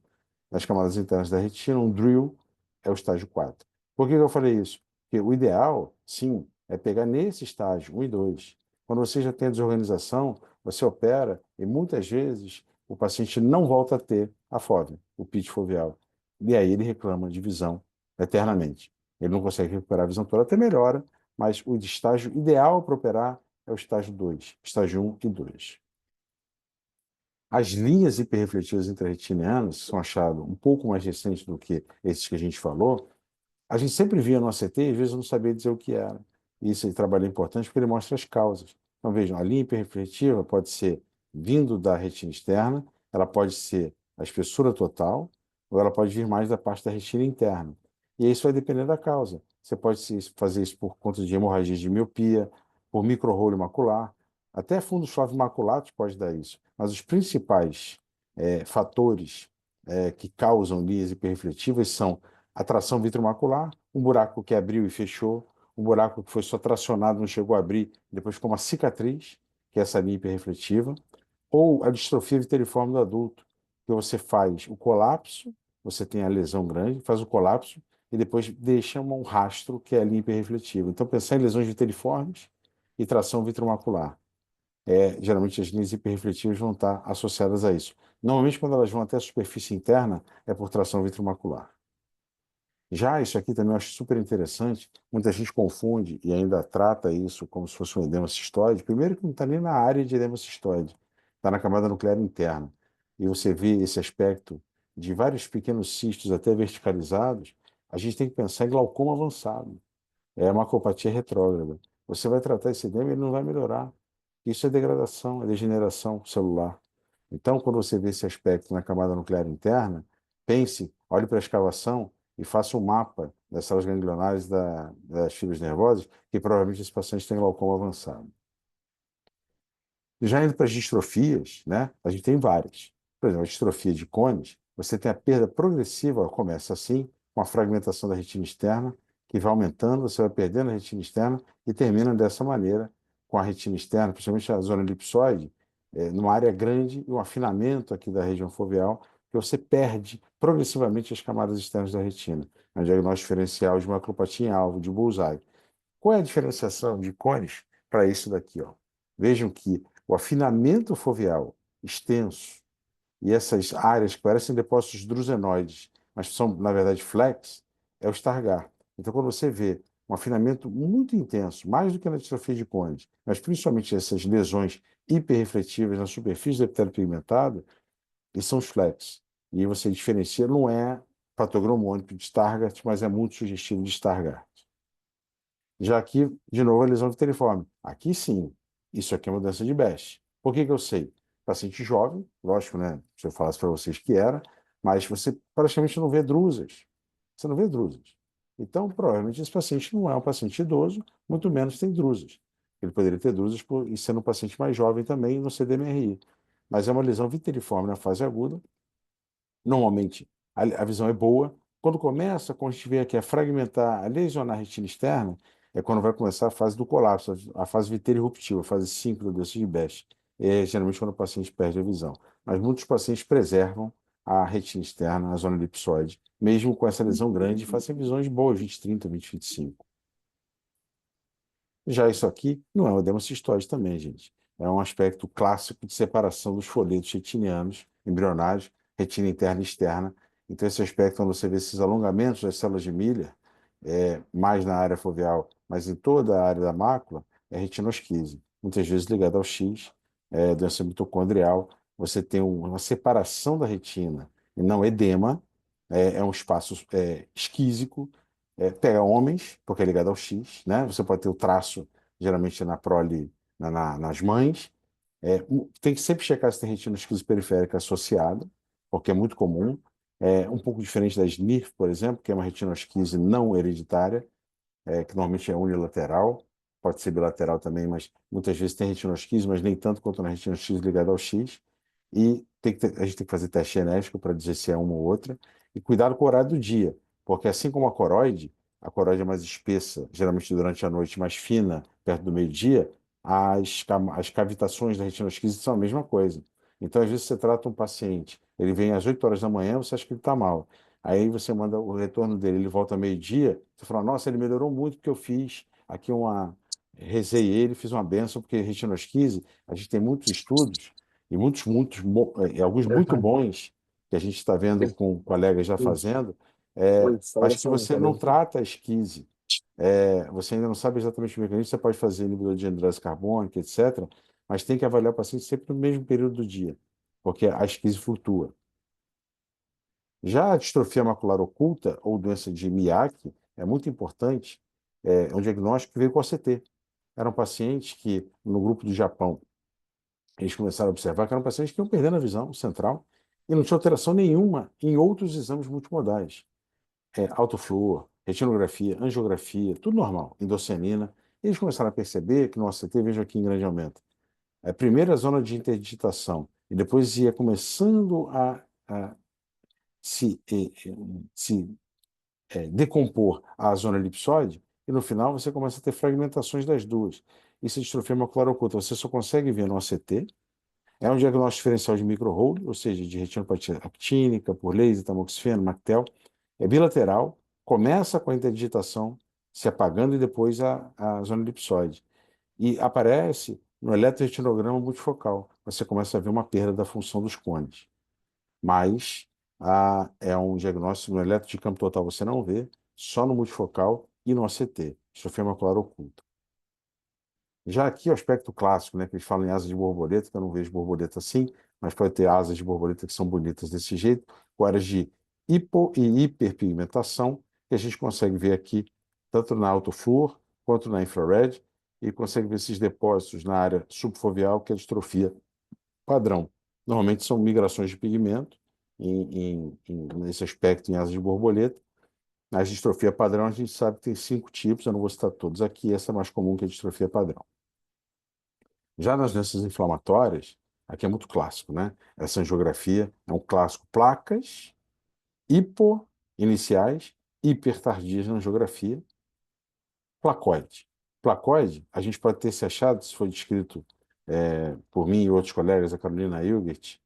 nas camadas internas da retina, um drill é o estágio 4. Por que eu falei isso? Porque o ideal, sim, é pegar nesse estágio 1 e 2. Quando você já tem a desorganização, você opera e muitas vezes o paciente não volta a ter a fóvea, o pit foveal. E aí ele reclama de visão eternamente. Ele não consegue recuperar a visão toda, até melhora, mas o estágio ideal para operar é o estágio 2, estágio 1 e 2. As linhas hiperrefletivas intrarretinianas, que são achados um pouco mais recentes do que esses que a gente falou, a gente sempre via no ACT e às vezes eu não sabia dizer o que era. E esse trabalho é importante porque ele mostra as causas. Então, vejam, a linha hiperrefletiva pode ser vindo da retina externa, ela pode ser a espessura total, ou ela pode vir mais da parte da retina interna. E isso vai depender da causa. Você pode fazer isso por conta de hemorragia de miopia, por microrrolho macular, até fundo suave maculato pode dar isso. Mas os principais fatores que causam linhas hiperrefletivas são atração vitromacular, um buraco que abriu e fechou, um buraco que foi só tracionado, não chegou a abrir, depois ficou uma cicatriz, que é essa linha hiperrefletiva, ou a distrofia viteriforme do adulto, que você faz o colapso, você tem a lesão grande, faz o colapso e depois deixa um rastro, que é a linha hiperrefletiva. Então, pensar em lesões viteriformes e tração vitromacular. Geralmente as linhas hiperrefletivas vão estar associadas a isso. Normalmente, quando elas vão até a superfície interna, é por tração vitromacular. Já isso aqui também eu acho super interessante. Muita gente confunde e ainda trata isso como se fosse um edema cistoide. Primeiro que não está nem na área de edema cistoide, está na camada nuclear interna. E você vê esse aspecto de vários pequenos cistos até verticalizados, a gente tem que pensar em glaucoma avançado. É maculopatia retrógrada. Você vai tratar esse edema e ele não vai melhorar. Isso é degradação, é degeneração celular. Então, quando você vê esse aspecto na camada nuclear interna, pense, olhe para a escavação e faça um mapa das células ganglionares das fibras nervosas, que provavelmente esse paciente tem glaucoma avançado. Já indo para as distrofias, né, a gente tem várias. Por exemplo, a distrofia de cones, você tem a perda progressiva, ela começa assim, com a fragmentação da retina externa, que vai aumentando, você vai perdendo a retina externa e termina dessa maneira, com a retina externa, principalmente a zona elipsoide, numa área grande e um afinamento aqui da região foveal, que você perde progressivamente as camadas externas da retina. É um diagnóstico diferencial de maculopatia em alvo, de bullseye. Qual é a diferenciação de cones para isso daqui, ó? Vejam que o afinamento foveal extenso e essas áreas que parecem depósitos drusenoides, mas são, na verdade, flex, é o Stargardt. Então, quando você vê um afinamento muito intenso, mais do que na distrofia de Cones, mas principalmente essas lesões hiperrefletivas na superfície do epitélio pigmentado, eles são os flex. E aí você diferencia, não é patograma único de Stargardt, mas é muito sugestivo de Stargardt. Já aqui, de novo, a lesão viteriforme. Aqui sim, isso aqui é uma doença de Best. Por que que eu sei? Paciente jovem, lógico, né? Se eu falasse para vocês que era, mas você praticamente não vê drusas. Você não vê drusas. Então, provavelmente esse paciente não é um paciente idoso, muito menos tem drusas. Ele poderia ter drusas e sendo um paciente mais jovem também no CDMRI. Mas é uma lesão viteriforme na fase aguda. Normalmente, a visão é boa. Quando começa, quando a gente vê aqui a fragmentar, a lesionar a retina externa, é quando vai começar a fase do colapso, a fase viterorruptiva, a fase 5 da doença de Best. É geralmente quando o paciente perde a visão. Mas muitos pacientes preservam a retina externa, a zona elipsoide, mesmo com essa lesão grande, e fazem visões boas, 20/30, 20/25. Já isso aqui não é um edema cistoide também, gente. É um aspecto clássico de separação dos folhetos retinianos, embrionários, retina interna e externa. Então, esse aspecto, quando você vê esses alongamentos das células de Miller, mais na área foveal, mas em toda a área da mácula, é retinosquise. Muitas vezes ligada ao X, doença mitocondrial. Você tem uma separação da retina e não edema, é um espaço esquísico, pega homens, porque é ligado ao X, né? Você pode ter o traço, geralmente na prole, nas mães. Tem que sempre checar se tem retinosquise periférica associada, porque é muito comum. É um pouco diferente da SNRF, por exemplo, que é uma retinosquise não hereditária, que normalmente é unilateral, pode ser bilateral também, mas muitas vezes tem retinosquise, mas nem tanto quanto na retinosquise ligada ao X. E a gente tem que fazer teste genético para dizer se é uma ou outra. E cuidado com o horário do dia, porque assim como a coroide é mais espessa, geralmente durante a noite, mais fina, perto do meio-dia, as cavitações da retinosquise são a mesma coisa. Então, às vezes, você trata um paciente, ele vem às 8 horas da manhã, você acha que ele está mal. Aí você manda o retorno dele, ele volta meio-dia, você fala, nossa, ele melhorou muito porque eu fiz aqui rezei ele, fiz uma benção, porque retinosquise, a gente tem muitos estudos, e alguns muito bons, que a gente está vendo com colegas já fazendo, mas que você não trata a esquise. Você ainda não sabe exatamente o mecanismo, você pode fazer inibidor de anidrose carbônica, etc., mas tem que avaliar o paciente sempre no mesmo período do dia. porque a esquise flutua. Já a distrofia macular oculta, ou doença de Miyake, é muito importante, é um diagnóstico que veio com OCT. Eram pacientes que, no grupo do Japão, eles começaram a observar que eram pacientes que iam perdendo a visão central e não tinha alteração nenhuma em outros exames multimodais. Autofluor, retinografia, angiografia, tudo normal, endoscianina. Eles começaram a perceber que no OCT, vejo aqui em grande aumento, a primeira zona de interdigitação e depois ia começando a se, se decompor a zona elipsoide e no final você começa a ter fragmentações das duas. Isso é distrofia macular oculta. Você só consegue ver no OCT. É um diagnóstico diferencial de micro-hole, ou seja, de retinopatia actínica, por laser, tamoxifeno, Mactel. É bilateral, começa com a interdigitação se apagando e depois a zona elipsoide. E aparece no eletroretinograma multifocal. Você começa a ver uma perda da função dos cones. Mas é um diagnóstico no eletro de campo total, você não vê, só no multifocal e no ACT, distrofia macular oculta. Já aqui o aspecto clássico, né, que eles falam em asas de borboleta, que eu não vejo borboleta assim, mas pode ter asas de borboleta que são bonitas desse jeito, com áreas de hipo e hiperpigmentação, que a gente consegue ver aqui, tanto na autofluor quanto na infrared, e consegue ver esses depósitos na área subfoveal, que é a distrofia padrão. Normalmente são migrações de pigmento, nesse aspecto em asas de borboleta. A distrofia padrão, a gente sabe que tem 5 tipos, eu não vou citar todos aqui, essa é a mais comum, que é a distrofia padrão. Já nas doenças inflamatórias, aqui é muito clássico, né? Essa angiografia é um clássico. Placas hipoiniciais, hipertardias na angiografia. Placoide. Placoide, a gente pode ter se achado, se foi descrito por mim e outros colegas, a Carolina Hilgert,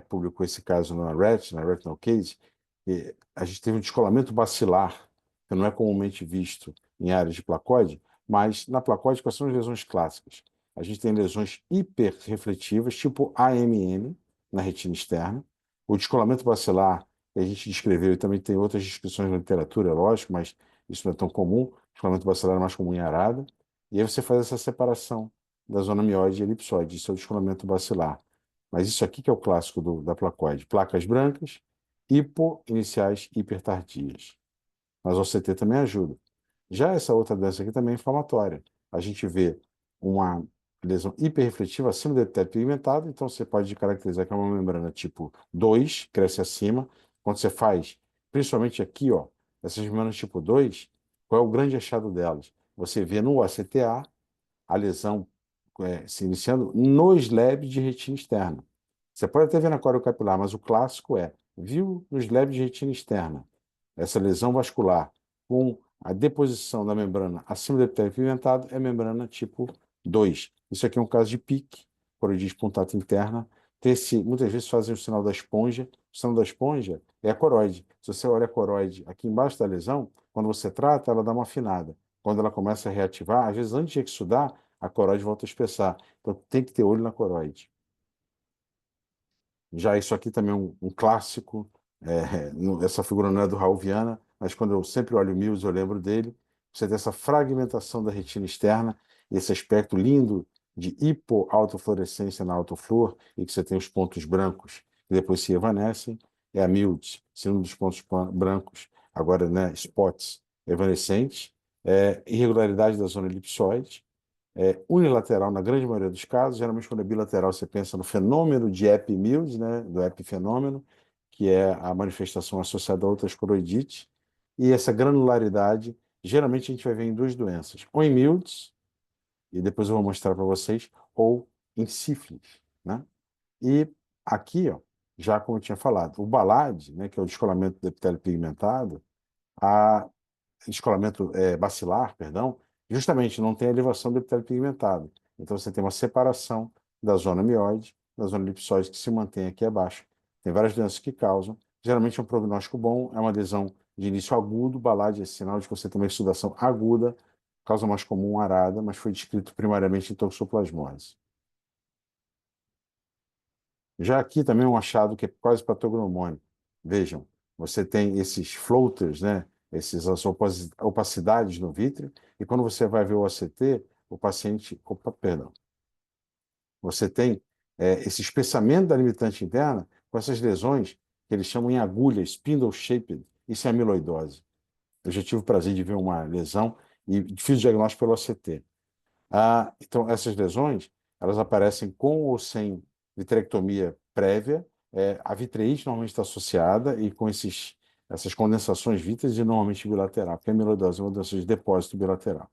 publicou esse caso na Retinal Case, e a gente teve um descolamento bacilar, que não é comumente visto em áreas de placoide, mas na placoide, quais são as lesões clássicas? A gente tem lesões hiperrefletivas, tipo AMN, na retina externa. O descolamento bacilar, que a gente descreveu, e também tem outras descrições na literatura, lógico, mas isso não é tão comum. O descolamento bacilar é mais comum em arada. E aí você faz essa separação da zona mióide e elipsoide. Isso é o descolamento bacilar. Mas isso aqui que é o clássico da placoide. Placas brancas, hipoiniciais hipertardias. Mas o OCT também ajuda. Já essa outra doença aqui também é inflamatória. A gente vê uma lesão hiperrefletiva acima do epitélio pigmentado, então você pode caracterizar que é uma membrana tipo 2, cresce acima. Quando você faz, principalmente aqui, ó, essas membranas tipo 2, qual é o grande achado delas? Você vê no ACTA a lesão se iniciando no slab de retina externa. Você pode até ver na córnea capilar, mas o clássico viu no slab de retina externa essa lesão vascular com a deposição da membrana acima do epitélio pigmentado é membrana tipo 2. Isso aqui é um caso de PIC, coroidite punctata interna. Muitas vezes fazem o sinal da esponja. O sinal da esponja é a coroide. Se você olha a coroide aqui embaixo da lesão, quando você trata, ela dá uma afinada. Quando ela começa a reativar, às vezes antes de exudar, a coroide volta a espessar. Então tem que ter olho na coroide. Já isso aqui também é um clássico. Essa figura não é do Raul Viana, mas quando eu sempre olho o Mills, eu lembro dele. Você tem essa fragmentação da retina externa, esse aspecto lindo de hipoautofluorescência na autoflor, e que você tem os pontos brancos que depois se evanescem. É a Mills, síndrome dos pontos brancos, agora, né, spots evanescentes. Irregularidade da zona elipsoide, unilateral na grande maioria dos casos. Geralmente, quando é bilateral, você pensa no fenômeno de Epi-Mills, né, do epifenômeno, que é a manifestação associada a outras coroidites. E essa granularidade, geralmente a gente vai ver em duas doenças, ou em Mills, e depois eu vou mostrar para vocês, ou em sífilis, né? E aqui, ó, já como eu tinha falado, o BALAD, né, que é o descolamento do epitélio pigmentado, a descolamento bacilar, perdão, justamente não tem elevação do epitélio pigmentado. Então você tem uma separação da zona mióide, da zona elipsóide que se mantém aqui abaixo. Tem várias doenças que causam. Geralmente é um prognóstico bom, é uma lesão de início agudo, BALAD é sinal de que você tem uma exudação aguda, causa mais comum arada, mas foi descrito primariamente em toxoplasmose. Já aqui também um achado que é quase patognomônico. Vejam, você tem esses floaters, né? Essas opacidades no vítreo, e quando você vai ver o ACT, o paciente. Opa, perdão. Você tem esse espessamento da limitante interna com essas lesões que eles chamam em agulha, spindle-shaped. Isso é amiloidose. Eu já tive o prazer de ver uma lesão e fiz o diagnóstico pelo OCT. Então, essas lesões, elas aparecem com ou sem vitrectomia prévia. A vitreite normalmente está associada e com essas condensações vítreas e normalmente bilateral, porque a amiloidose é uma doença de depósito bilateral.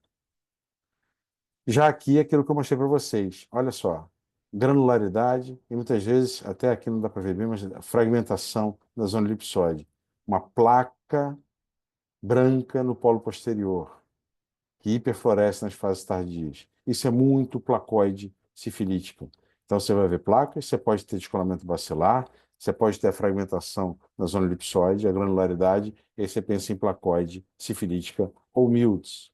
Já aqui é aquilo que eu mostrei para vocês. Olha só, granularidade e muitas vezes, até aqui não dá para ver bem, mas fragmentação da zona elipsoide. Uma placa branca no polo posterior, que hiperfloresce nas fases tardias. Isso é muito placoide sifilítica. Então você vai ver placas, você pode ter descolamento bacilar, você pode ter a fragmentação na zona elipsoide, a granularidade, e aí você pensa em placoide sifilítica ou Mills.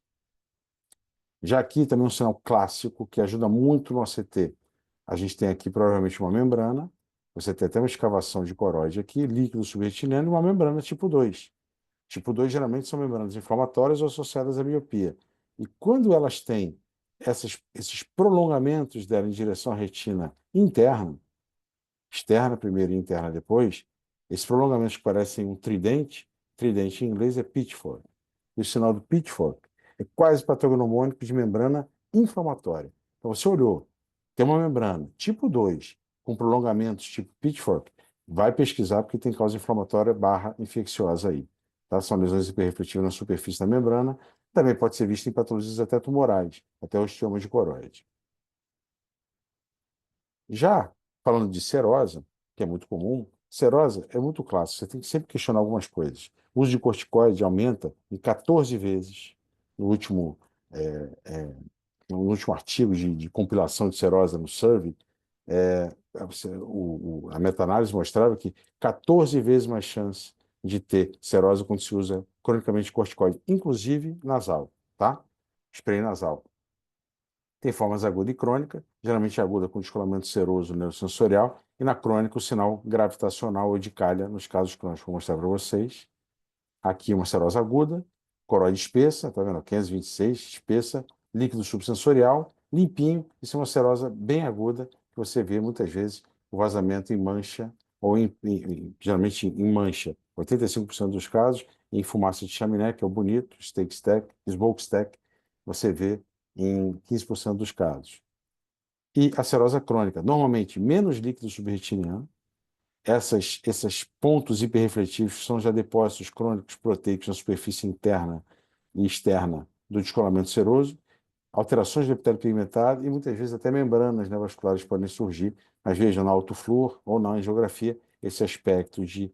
Já aqui também um sinal clássico que ajuda muito no ACT. A gente tem aqui provavelmente uma membrana, você tem até uma escavação de coroide aqui, líquido subretiniano e uma membrana tipo 2. Tipo 2 geralmente são membranas inflamatórias ou associadas à miopia. E quando elas têm esses prolongamentos dela em direção à retina interna, externa primeiro e interna depois, esses prolongamentos que parecem um tridente em inglês é pitchfork. E o sinal do pitchfork é quase patognomônico de membrana inflamatória. Então você olhou, tem uma membrana tipo 2 com prolongamentos tipo pitchfork, vai pesquisar porque tem causa inflamatória barra infecciosa aí. Tá? São lesões hiperrefletivas na superfície da membrana, também pode ser vista em patologias até tumorais, até osteoma de coroide. Já falando de serosa, que é muito comum, serosa é muito clássico, você tem que sempre questionar algumas coisas. O uso de corticoide aumenta em 14 vezes no último, é, é, no último artigo de compilação de serosa no Survey. A meta-análise mostrava que 14 vezes mais chance de ter serose quando se usa cronicamente corticoide, inclusive nasal, tá? Spray nasal. Tem formas aguda e crônica, geralmente aguda com descolamento seroso neurosensorial, e na crônica o sinal gravitacional ou de calha nos casos crônicos. Vou mostrar para vocês. Aqui uma serose aguda, coroide espessa, tá vendo? 526, espessa, líquido subsensorial, limpinho. Isso é uma serose bem aguda, que você vê muitas vezes o vazamento em mancha, ou geralmente em mancha. 85% dos casos, em fumaça de chaminé, que é o bonito, smokestack, você vê em 15% dos casos. E a serose crônica, normalmente menos líquido subretiniano, esses pontos hiperrefletivos são já depósitos crônicos proteicos na superfície interna e externa do descolamento seroso, alterações do epitélio pigmentado e muitas vezes até membranas neovasculares podem surgir, mas vejam na autofluor ou na angiografia esse aspecto de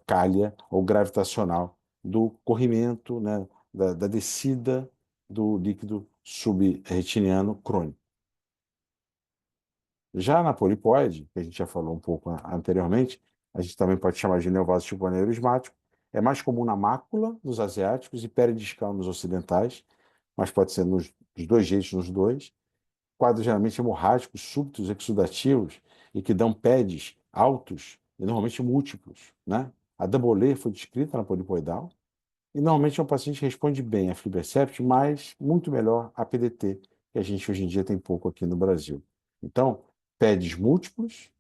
calha ou gravitacional do corrimento, né, da descida do líquido subretiniano crônico. Já na polipoide, que a gente já falou um pouco anteriormente, a gente também pode chamar de neovaso tipo aneurismático. É mais comum na mácula dos asiáticos e peridiscal nos ocidentais, mas pode ser dos dois jeitos nos dois. Quadros geralmente hemorrágicos, súbitos, exudativos e que dão PEDs altos e normalmente múltiplos, né? A Double foi descrita na polipoidal e normalmente é um paciente que responde bem a aflibercept, mas muito melhor a PDT, que a gente hoje em dia tem pouco aqui no Brasil. Então, PEDs múltiplos,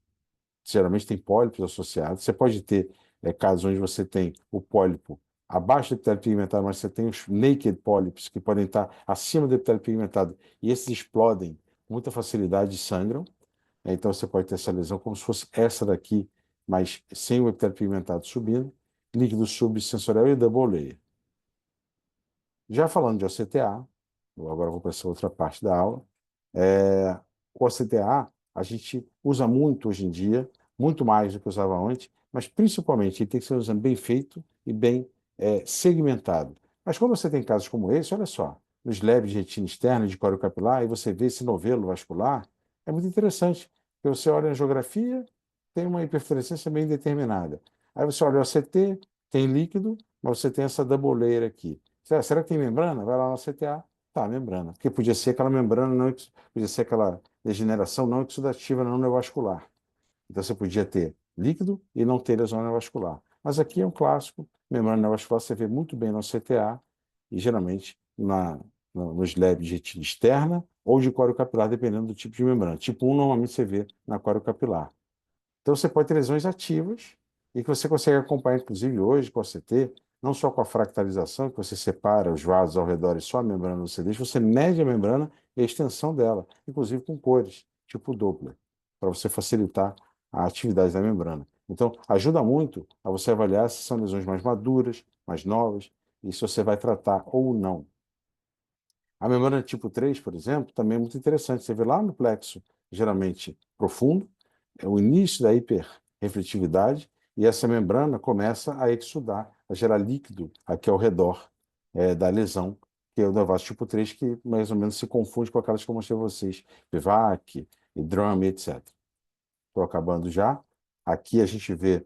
geralmente tem pólipos associados. Você pode ter casos onde você tem o pólipo abaixo do epitélio pigmentado, mas você tem os naked polyps, que podem estar acima do epitélio pigmentado, e esses explodem com muita facilidade e sangram. Então, você pode ter essa lesão como se fosse essa daqui, mas sem o epitélio pigmentado subindo, líquido subsensorial e double layer. Já falando de OCTA, eu agora vou para essa outra parte da aula, o OCTA a gente usa muito hoje em dia, muito mais do que usava antes, mas principalmente ele tem que ser usado bem feito e bem segmentado. Mas quando você tem casos como esse, olha só, nos LEBs de retina externa, de córeo capilar, e você vê esse novelo vascular, é muito interessante, porque você olha a angiografia, tem uma hiperfluorescência bem determinada. Aí você olha o OCT, tem líquido, mas você tem essa double layer aqui. Será que tem membrana? Vai lá no CTA, tá, membrana. Porque podia ser aquela membrana, não, podia ser aquela degeneração não exudativa, não neovascular. Então você podia ter líquido e não ter lesão neovascular. Mas aqui é um clássico, membrana neovascular você vê muito bem no CTA e geralmente nos LEBs de retina externa ou de córeo capilar, dependendo do tipo de membrana. Tipo 1 normalmente você vê na córeo capilar. Então você pode ter lesões ativas e que você consegue acompanhar, inclusive hoje com a CT, não só com a fractalização, que você separa os vasos ao redor e só a membrana você deixa, você mede a membrana e a extensão dela, inclusive com cores, tipo Doppler, para você facilitar a atividade da membrana. Então, ajuda muito a você avaliar se são lesões mais maduras, mais novas, e se você vai tratar ou não. A membrana tipo 3, por exemplo, também é muito interessante. Você vê lá no plexo, geralmente profundo, é o início da hiperrefletividade, e essa membrana começa a exudar, a gerar líquido aqui ao redor da lesão, que é o nevasco tipo 3, que mais ou menos se confunde com aquelas que eu mostrei a vocês, Vivac, Drum, etc. Estou acabando já. Aqui a gente vê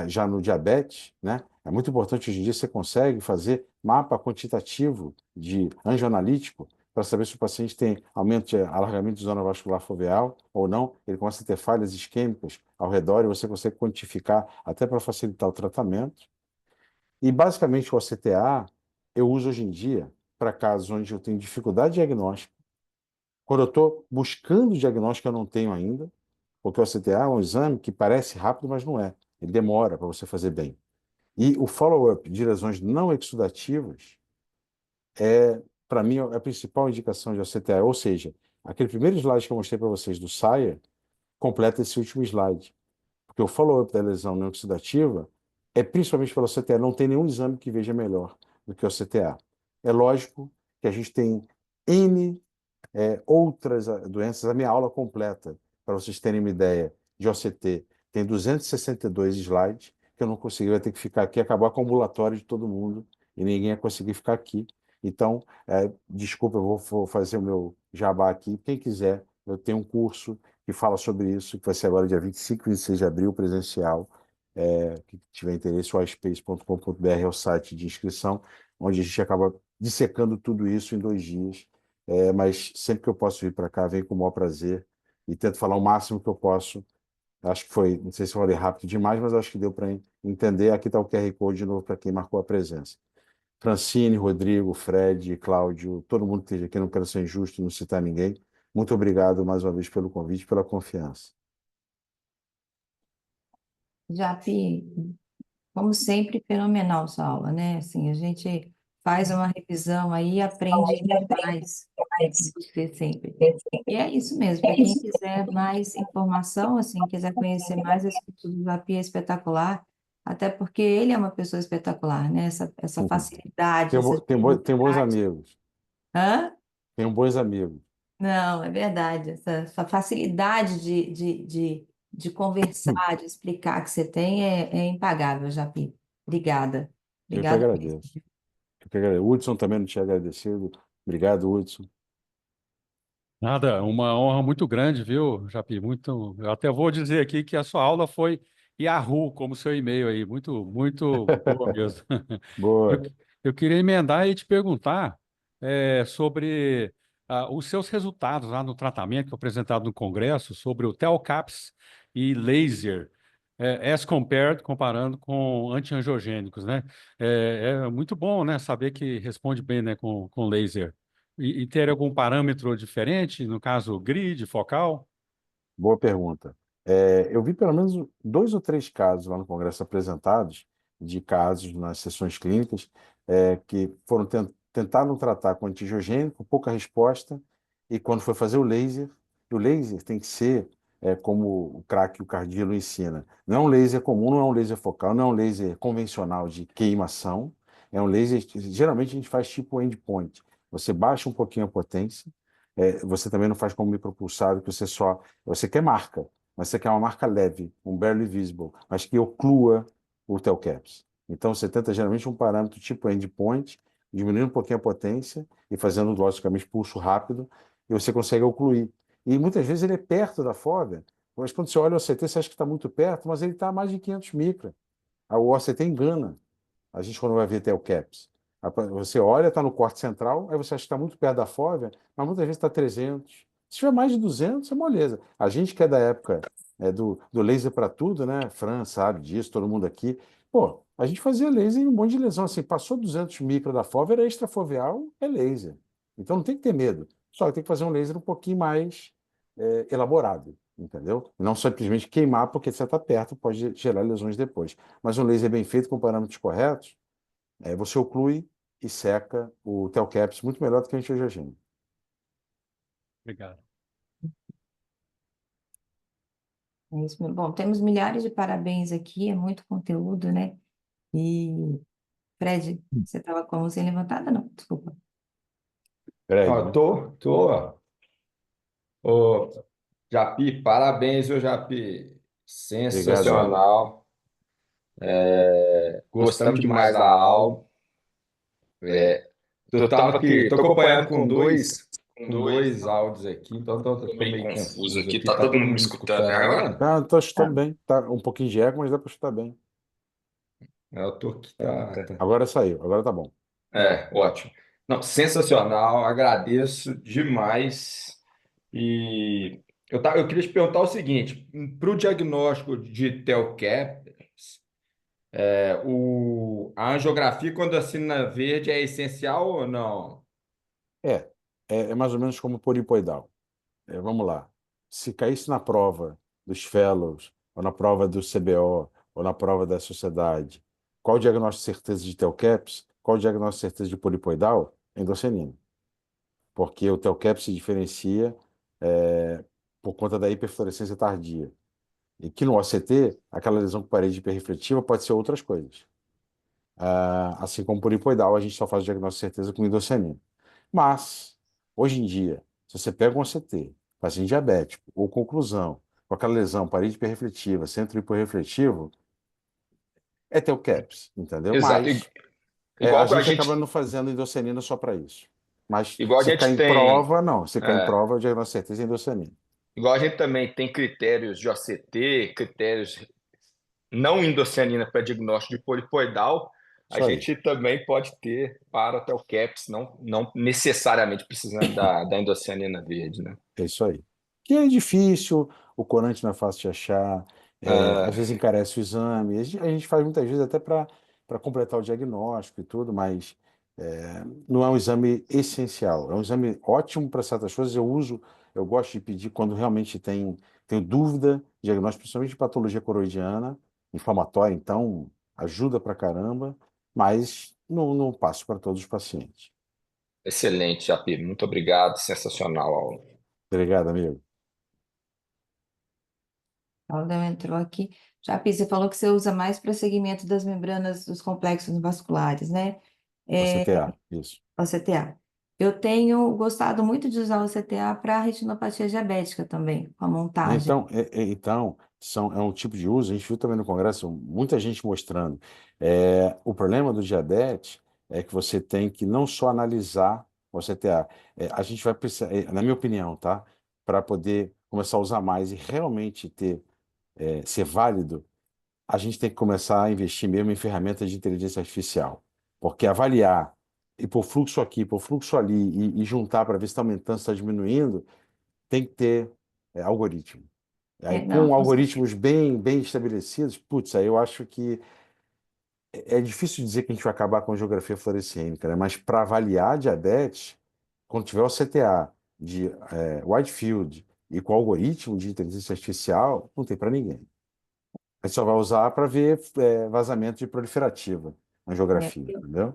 já no diabetes, né? É muito importante hoje em dia você consegue fazer mapa quantitativo de angioanalítico para saber se o paciente tem aumento de alargamento de zona vascular foveal ou não. Ele começa a ter falhas isquêmicas ao redor e você consegue quantificar até para facilitar o tratamento. E basicamente o OCTA eu uso hoje em dia para casos onde eu tenho dificuldade diagnóstica. Quando eu estou buscando o diagnóstico, eu não tenho ainda, porque o CTA é um exame que parece rápido, mas não é. Ele demora para você fazer bem. E o follow-up de lesões não exudativas para mim, a principal indicação de OCTA. Ou seja, aquele primeiro slide que eu mostrei para vocês do SAIA, completa esse último slide. Porque o follow-up da lesão não exudativa é principalmente pelo CTA. Não tem nenhum exame que veja melhor do que o CTA. É lógico que a gente tem N outras doenças, a minha aula completa, para vocês terem uma ideia, de OCT, tem 262 slides, que eu não consegui, vai ter que ficar aqui, acabar com o ambulatório de todo mundo, e ninguém ia conseguir ficar aqui. Então, desculpa, eu vou fazer o meu jabá aqui. Quem quiser, eu tenho um curso que fala sobre isso, que vai ser agora dia 25 e 26 de abril, presencial. Que tiver interesse, o iSpace.com.br é o site de inscrição, onde a gente acaba dissecando tudo isso em 2 dias. Mas sempre que eu posso vir para cá, venho com o maior prazer e tento falar o máximo que eu posso. Acho que foi, não sei se eu falei rápido demais, mas acho que deu para entender. Aqui está o QR Code de novo para quem marcou a presença. Francine, Rodrigo, Fred, Cláudio, todo mundo que esteja aqui, não quero ser injusto e não citar ninguém. Muito obrigado mais uma vez pelo convite, pela confiança. Japi, como sempre, fenomenal sua aula, né? Assim, a gente faz uma revisão aí e aprende demais com você sempre. E é isso mesmo, para quem quiser mais informação, assim, quiser conhecer mais esse estudo do Japi é espetacular, até porque ele é uma pessoa espetacular, né? Essa facilidade, essa Tem bons disponibilidade. amigos, Hã? tenho bons amigos. Não, é verdade. Essa facilidade de conversar, de explicar que você tem é impagável, Japi. Obrigada. Eu que Obrigada mesmo. agradeço. Eu que agradeço. Hudson também não tinha agradecido. Obrigado, Hudson. Nada, uma honra muito grande, viu, Japi? Muito. Eu até vou dizer aqui que a sua aula foi Yahoo, como seu e-mail aí. Muito, muito boa mesmo. Eu, Boa. eu queria emendar e te perguntar sobre os seus resultados lá no tratamento que foi apresentado no Congresso sobre o TELCAPS e laser, as compared, comparando com antiangiogênicos, né? É muito bom, né, saber que responde bem, né, com laser. E ter algum parâmetro diferente, no caso, grid, focal? Boa pergunta. Eu vi pelo menos 2 ou 3 casos lá no Congresso apresentados, de casos nas sessões clínicas, que foram tentaram tratar com antiangiogênico, pouca resposta, e quando foi fazer o laser tem que ser como o craque, o Cardíaco ensina. Não é um laser comum, não é um laser focal, não é um laser convencional de queimação, é um laser, geralmente a gente faz tipo endpoint. Você baixa um pouquinho a potência, você também não faz como micropulsado, que você quer marca, mas você quer uma marca leve, um barely visible, mas que oclua o teu caps. Então você tenta geralmente um parâmetro tipo endpoint, diminuindo um pouquinho a potência e fazendo logicamente pulso rápido, e você consegue ocluir. E muitas vezes ele é perto da fóvea, mas quando você olha o OCT, você acha que está muito perto, mas ele está a mais de 500 micra. O OCT engana a gente quando vai ver até o CAPS. Você olha, está no corte central, aí você acha que está muito perto da fóvea, mas muitas vezes está 300. Se tiver mais de 200, é moleza. A gente que é da época do laser para tudo, né? Fran sabe disso, todo mundo aqui. Pô, a gente fazia laser em um monte de lesão. Assim, passou 200 micra da fóvea, era extrafoveal, é laser. Então não tem que ter medo. Só que tem que fazer um laser um pouquinho mais elaborado, entendeu? Não simplesmente queimar porque você está perto, pode gerar lesões depois. Mas um laser bem feito com parâmetros corretos, você oclui e seca o telcaps muito melhor do que a antiangiogênico. Obrigado. É isso mesmo. Bom, temos milhares de parabéns aqui, é muito conteúdo, né? E, Fred, você estava com a mão sem levantada? Não, desculpa. Fred, Ó, tô. Ô, Japi, parabéns, ô Japi. obrigado, amigo. Sensacional. Gostamos demais da aula. É, eu tava aqui, tô acompanhando com dois áudios aqui, então tô meio confuso aqui. Tá todo mundo me escutando agora? Tá escutando bem. Tá um pouquinho de eco, mas dá para escutar bem. Eu tô aqui, tá. Agora saiu, agora tá bom. Ótimo. Não, sensacional, agradeço demais. E eu queria te perguntar o seguinte: para o diagnóstico de TELCAP, a angiografia, quando assina verde, é essencial ou não? É, é mais ou menos como polipoidal. Vamos lá. Se caísse na prova dos fellows, ou na prova do CBO, ou na prova da sociedade, qual o diagnóstico de certeza de TELCAPS? Qual o diagnóstico de certeza de polipoidal? Endossenina. Porque o TELCAPS se diferencia por conta da hiperfluorescência tardia. E que no OCT, aquela lesão com parede hiperrefletiva pode ser outras coisas. Assim como polipoidal, a gente só faz o diagnóstico de certeza com endossenina. Mas, hoje em dia, se você pega um OCT, paciente diabético, ou com oclusão, com aquela lesão, parede hiperrefletiva, centro hiporrefletivo, é teu CAPS, entendeu? Exato. Mas a Igual a gente acaba gente, não fazendo endossenina só para isso. Mas igual a se cair gente em tem. prova, não. Se cair em é, prova, o diagnóstico de certeza é endossenina. Igual a gente também tem critérios de OCT, critérios não endoscianina para diagnóstico de polipoidal, a Isso aí. gente também pode ter para o TELCAPS, não necessariamente precisando da endoscianina verde, né? É isso aí. Que é difícil, o corante não é fácil de achar, às vezes encarece o exame. A gente faz muitas vezes até para completar o diagnóstico e tudo, mas não é um exame essencial. É um exame ótimo para certas coisas. Eu gosto de pedir quando realmente tenho dúvida, diagnóstico, principalmente de patologia coroidiana, inflamatória, então ajuda pra caramba, mas não passo para todos os pacientes. Excelente, Japi. Muito obrigado. Sensacional a aula. Obrigado, amigo. Aldão entrou aqui. Já, Pi, você falou que você usa mais para segmento das membranas dos complexos vasculares, né? Você É, terá, isso. o CTA. Eu tenho gostado muito de usar o CTA para retinopatia diabética também, com a montagem. Então, é um tipo de uso, a gente viu também no Congresso, muita gente mostrando. O problema do diabetes é que você tem que não só analisar o CTA, a gente vai precisar, na minha opinião, tá? Para poder começar a usar mais e realmente ser válido, a gente tem que começar a investir mesmo em ferramentas de inteligência artificial. Porque avaliar, e por fluxo aqui, por fluxo ali, e juntar para ver se está aumentando, se está diminuindo, tem que ter algoritmo. Aí, Não, com algoritmos bem estabelecidos, putz, aí eu acho que é difícil dizer que a gente vai acabar com a geografia fluorescênica, né? Mas para avaliar diabetes, quando tiver o CTA de Whitefield e com algoritmo de inteligência artificial, não tem para ninguém. A gente só vai usar para ver vazamento de proliferativa na é, geografia, entendeu?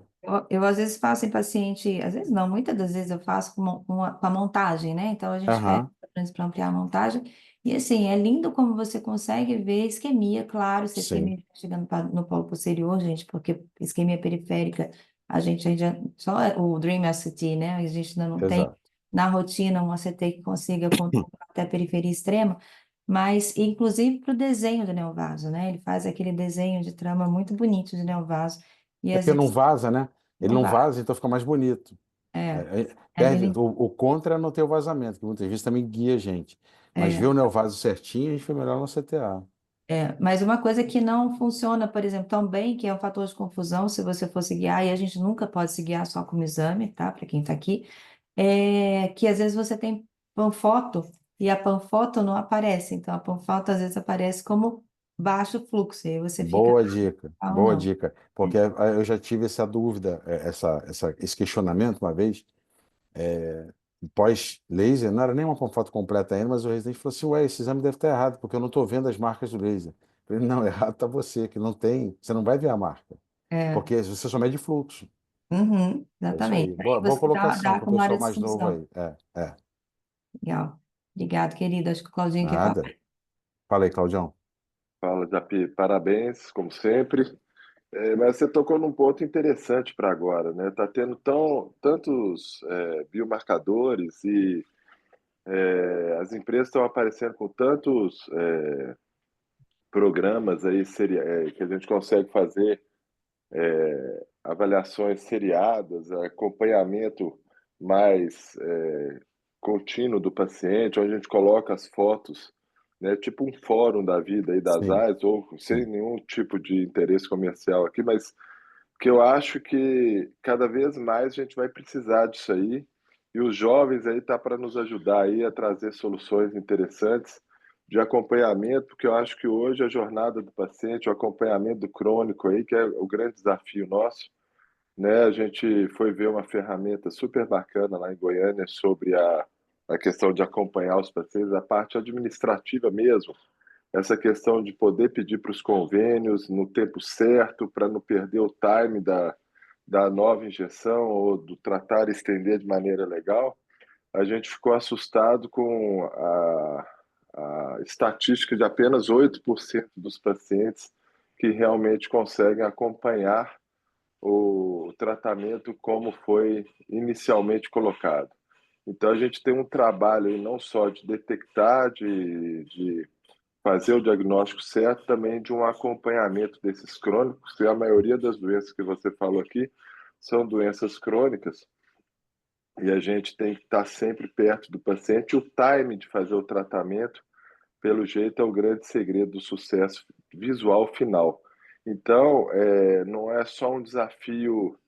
eu às vezes faço em paciente, às vezes não, muitas das vezes eu faço com a montagem, né? Então a gente pega Aham, para ampliar a montagem. E assim, é lindo como você consegue ver isquemia, claro, se a sim, isquemia está chegando no polo posterior, gente, porque isquemia periférica, a gente já, só o Dream ACT, né? A gente ainda não tem exato. na rotina um ACT que consiga controlar até a periferia extrema, mas inclusive para o desenho do neovaso, né? Ele faz aquele desenho de trama muito bonito de neovaso. E É às porque não vezes vaza, né? Ele não não vai. vaza, então fica mais bonito. É, é Perde, bem, o contra é não ter o vazamento, que muitas vezes também guia a gente. Mas ver é, o neovaso certinho, a gente foi melhor no CTA. mas uma coisa que não funciona, por exemplo, tão bem, que é um fator de confusão, se você for se guiar, e a gente nunca pode se guiar só como exame, tá? Para quem está aqui, é que às vezes você tem panfoto e a panfoto não aparece. Então, a panfoto às vezes aparece como baixo fluxo, e aí você fica, Boa dica, ah, ou boa não. dica. Porque eu já tive essa dúvida, esse questionamento uma vez. pós-laser, não era nem uma foto completa ainda, mas o residente falou assim, ué, esse exame deve estar errado, porque eu não estou vendo as marcas do laser. Eu falei, não, errado está você, que não tem, você não vai ver a marca, É, porque você só mede fluxo. É isso exatamente. aí. Aí Boa você colocação dá para o como área pessoal de mais novo extensão. aí. É. Legal. Obrigado, querida. Acho que o Claudinho quer falar. Nada. Fala aí, Claudião. Fala, Japi. Parabéns, como sempre. Mas você tocou num ponto interessante para agora, né? Tá tendo tantos biomarcadores e as empresas estão aparecendo com tantos programas aí que a gente consegue fazer avaliações seriadas, acompanhamento mais contínuo do paciente, onde a gente coloca as fotos, né, tipo um fórum da vida aí das Sim, áreas, ou sem sim. nenhum tipo de interesse comercial aqui, mas que eu acho que cada vez mais a gente vai precisar disso aí, e os jovens aí tá para nos ajudar aí a trazer soluções interessantes de acompanhamento, porque eu acho que hoje a jornada do paciente, o acompanhamento do crônico aí, que é o grande desafio nosso, né? A gente foi ver uma ferramenta super bacana lá em Goiânia sobre a questão de acompanhar os pacientes, a parte administrativa mesmo, essa questão de poder pedir para os convênios no tempo certo, para não perder o time da nova injeção ou do tratar e estender de maneira legal. A gente ficou assustado com a estatística de apenas 8% dos pacientes que realmente conseguem acompanhar o tratamento como foi inicialmente colocado. Então, a gente tem um trabalho aí não só de detectar, de fazer o diagnóstico certo, também de um acompanhamento desses crônicos, que a maioria das doenças que você falou aqui são doenças crônicas, e a gente tem que estar sempre perto do paciente. O time de fazer o tratamento, pelo jeito, é o grande segredo do sucesso visual final. Então, não é só um desafio,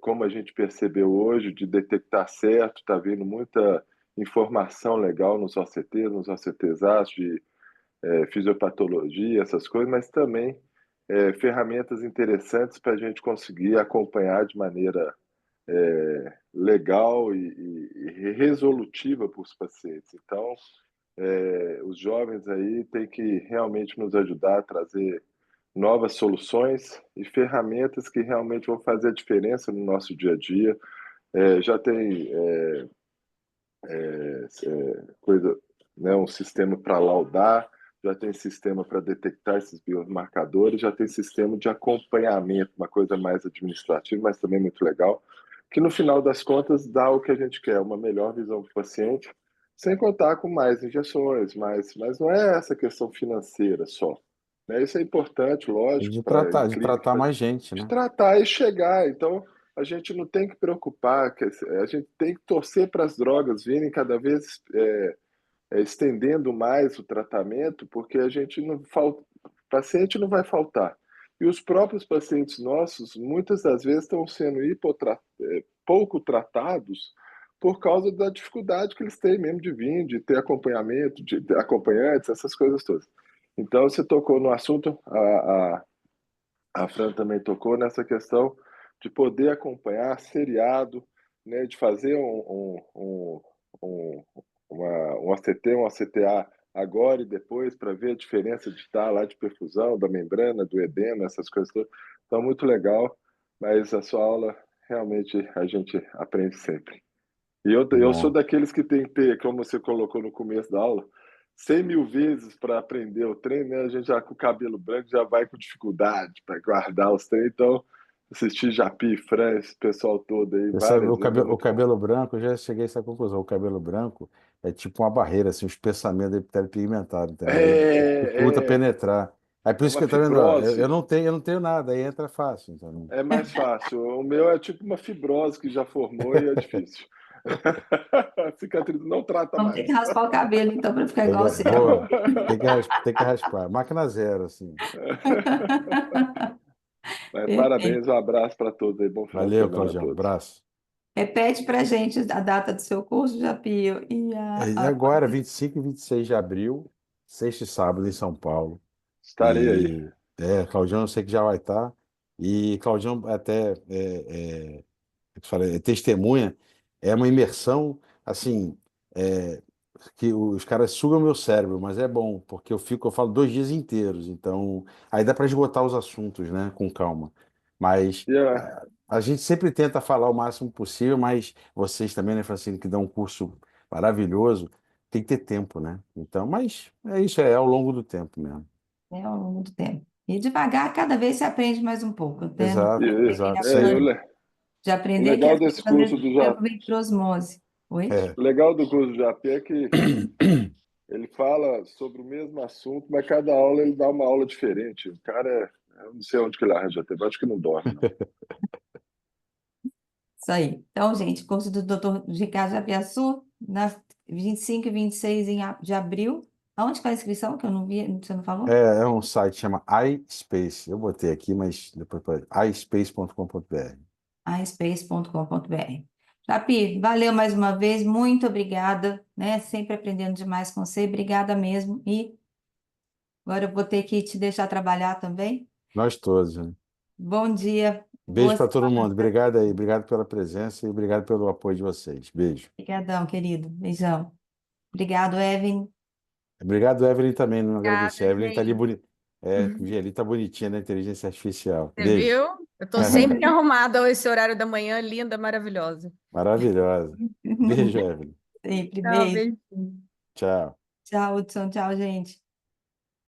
como a gente percebeu hoje, de detectar certo, está vindo muita informação legal nos OCTs, nos OCTs, de fisiopatologia, essas coisas, mas também ferramentas interessantes para a gente conseguir acompanhar de maneira legal e resolutiva para os pacientes. Então, os jovens aí têm que realmente nos ajudar a trazer novas soluções e ferramentas que realmente vão fazer a diferença no nosso dia a dia. Já tem coisa, né, um sistema para laudar, já tem sistema para detectar esses biomarcadores, já tem sistema de acompanhamento, uma coisa mais administrativa, mas também muito legal, que no final das contas dá o que a gente quer, uma melhor visão do paciente, sem contar com mais injeções, mas não é essa questão financeira só. Né? Isso é importante, E lógico, de para em tratar, de clínica, tratar mais gente, de né? tratar e chegar. Então, a gente não tem que preocupar, a gente tem que torcer para as drogas virem cada vez estendendo mais o tratamento, porque a gente não falta, paciente não vai faltar. E os próprios pacientes nossos, muitas das vezes, estão sendo pouco tratados por causa da dificuldade que eles têm mesmo de vir, de ter acompanhamento, de ter acompanhantes, essas coisas todas. Então, você tocou no assunto, a Fran também tocou nessa questão de poder acompanhar seriado, né, de fazer um, um ACT, um ACTA agora e depois para ver a diferença de estar lá de perfusão, da membrana, do edema, essas coisas todas. Então, muito legal, mas a sua aula realmente a gente aprende sempre. E eu sou Bom. daqueles que tem que ter, como você colocou no começo da aula, 100 mil vezes para aprender o trem, né? A gente já com o cabelo branco já vai com dificuldade para guardar os treinos. Então, assistir Japi, Fran, esse pessoal todo aí, Você sabe, várias vezes é o muito bom. cabelo branco, eu já cheguei a essa conclusão. O cabelo branco é tipo uma barreira, assim, um espessamento epitelio-pigmentado, entendeu? Aí dificulta É, penetrar. Aí por é isso uma que tá vendo, ó, fibrose, eu não tenho nada, aí entra fácil, entendeu? é mais fácil. O meu é tipo uma fibrose que já formou e é difícil. A cicatriz não trata Vamos ter que mais. raspar o cabelo, então, para ficar igual o seu. Boa, tem que raspar. Máquina zero, assim. Mas Perfeito. parabéns, um abraço para todos aí, bom final de Valeu, semana a Claudião. todos. Abraço. Repete para a gente a data do seu curso, Japio, e E agora, 25 e 26 de abril, sexta e sábado em São Paulo. Estarei aí. E Claudião, eu sei que já vai estar. E Claudião até eu te falei, é testemunha é uma imersão, assim, é, que os caras sugam meu cérebro, mas é bom, porque eu falo 2 dias inteiros, então aí dá para esgotar os assuntos, né, com calma. Mas E a, a gente sempre tenta falar o máximo possível, mas vocês também, né, Francine, que dão um curso maravilhoso, tem que ter tempo, né? Então, mas é isso, é ao longo do tempo mesmo. né, ao longo do tempo. E devagar, cada vez você aprende mais um pouco, né? Não e, Exato, tem aquele exato, é, e o, afã sempre. le- de o aprender que legal às desse vezes curso o do tempo JP, vem por osmose. Oi? É. o legal do curso do JP é que ele fala sobre o mesmo assunto, mas cada aula ele dá uma aula diferente. O cara, eu não sei onde que ele arranja tempo, acho que não dorme, não. Isso aí. Então, gente, curso do Dr. Ricardo Japiaçu, na 25 e 26 de abril. Aonde que é a inscrição? Que eu não vi, você não falou? É um site que chama iSpace. Eu botei aqui, mas depois iSpace.com.br. ispace.com.br. Japi, valeu mais uma vez, muito obrigada, né? Sempre aprendendo demais com você, obrigada mesmo. E agora eu vou ter que te deixar trabalhar também. Nós todos, né? Bom dia, Beijo boa para todo semana. mundo. Obrigado aí, obrigado pela presença e obrigado pelo apoio de vocês. Beijo. Obrigadão, querido. Beijão. Obrigado, Evelyn. Obrigado, Evelyn, também, não agradecer. A Obrigada, Evelyn tá ali gente. bonita. É, vi ali, tá bonitinha na inteligência artificial. Você Beijo. viu? Eu tô sempre arrumada a esse horário da manhã, linda, maravilhosa. Maravilhosa. Beijo, Evelyn. Sempre, Tchau, beijo. beijo. Tchau. Tchau, Hudson. Tchau, gente.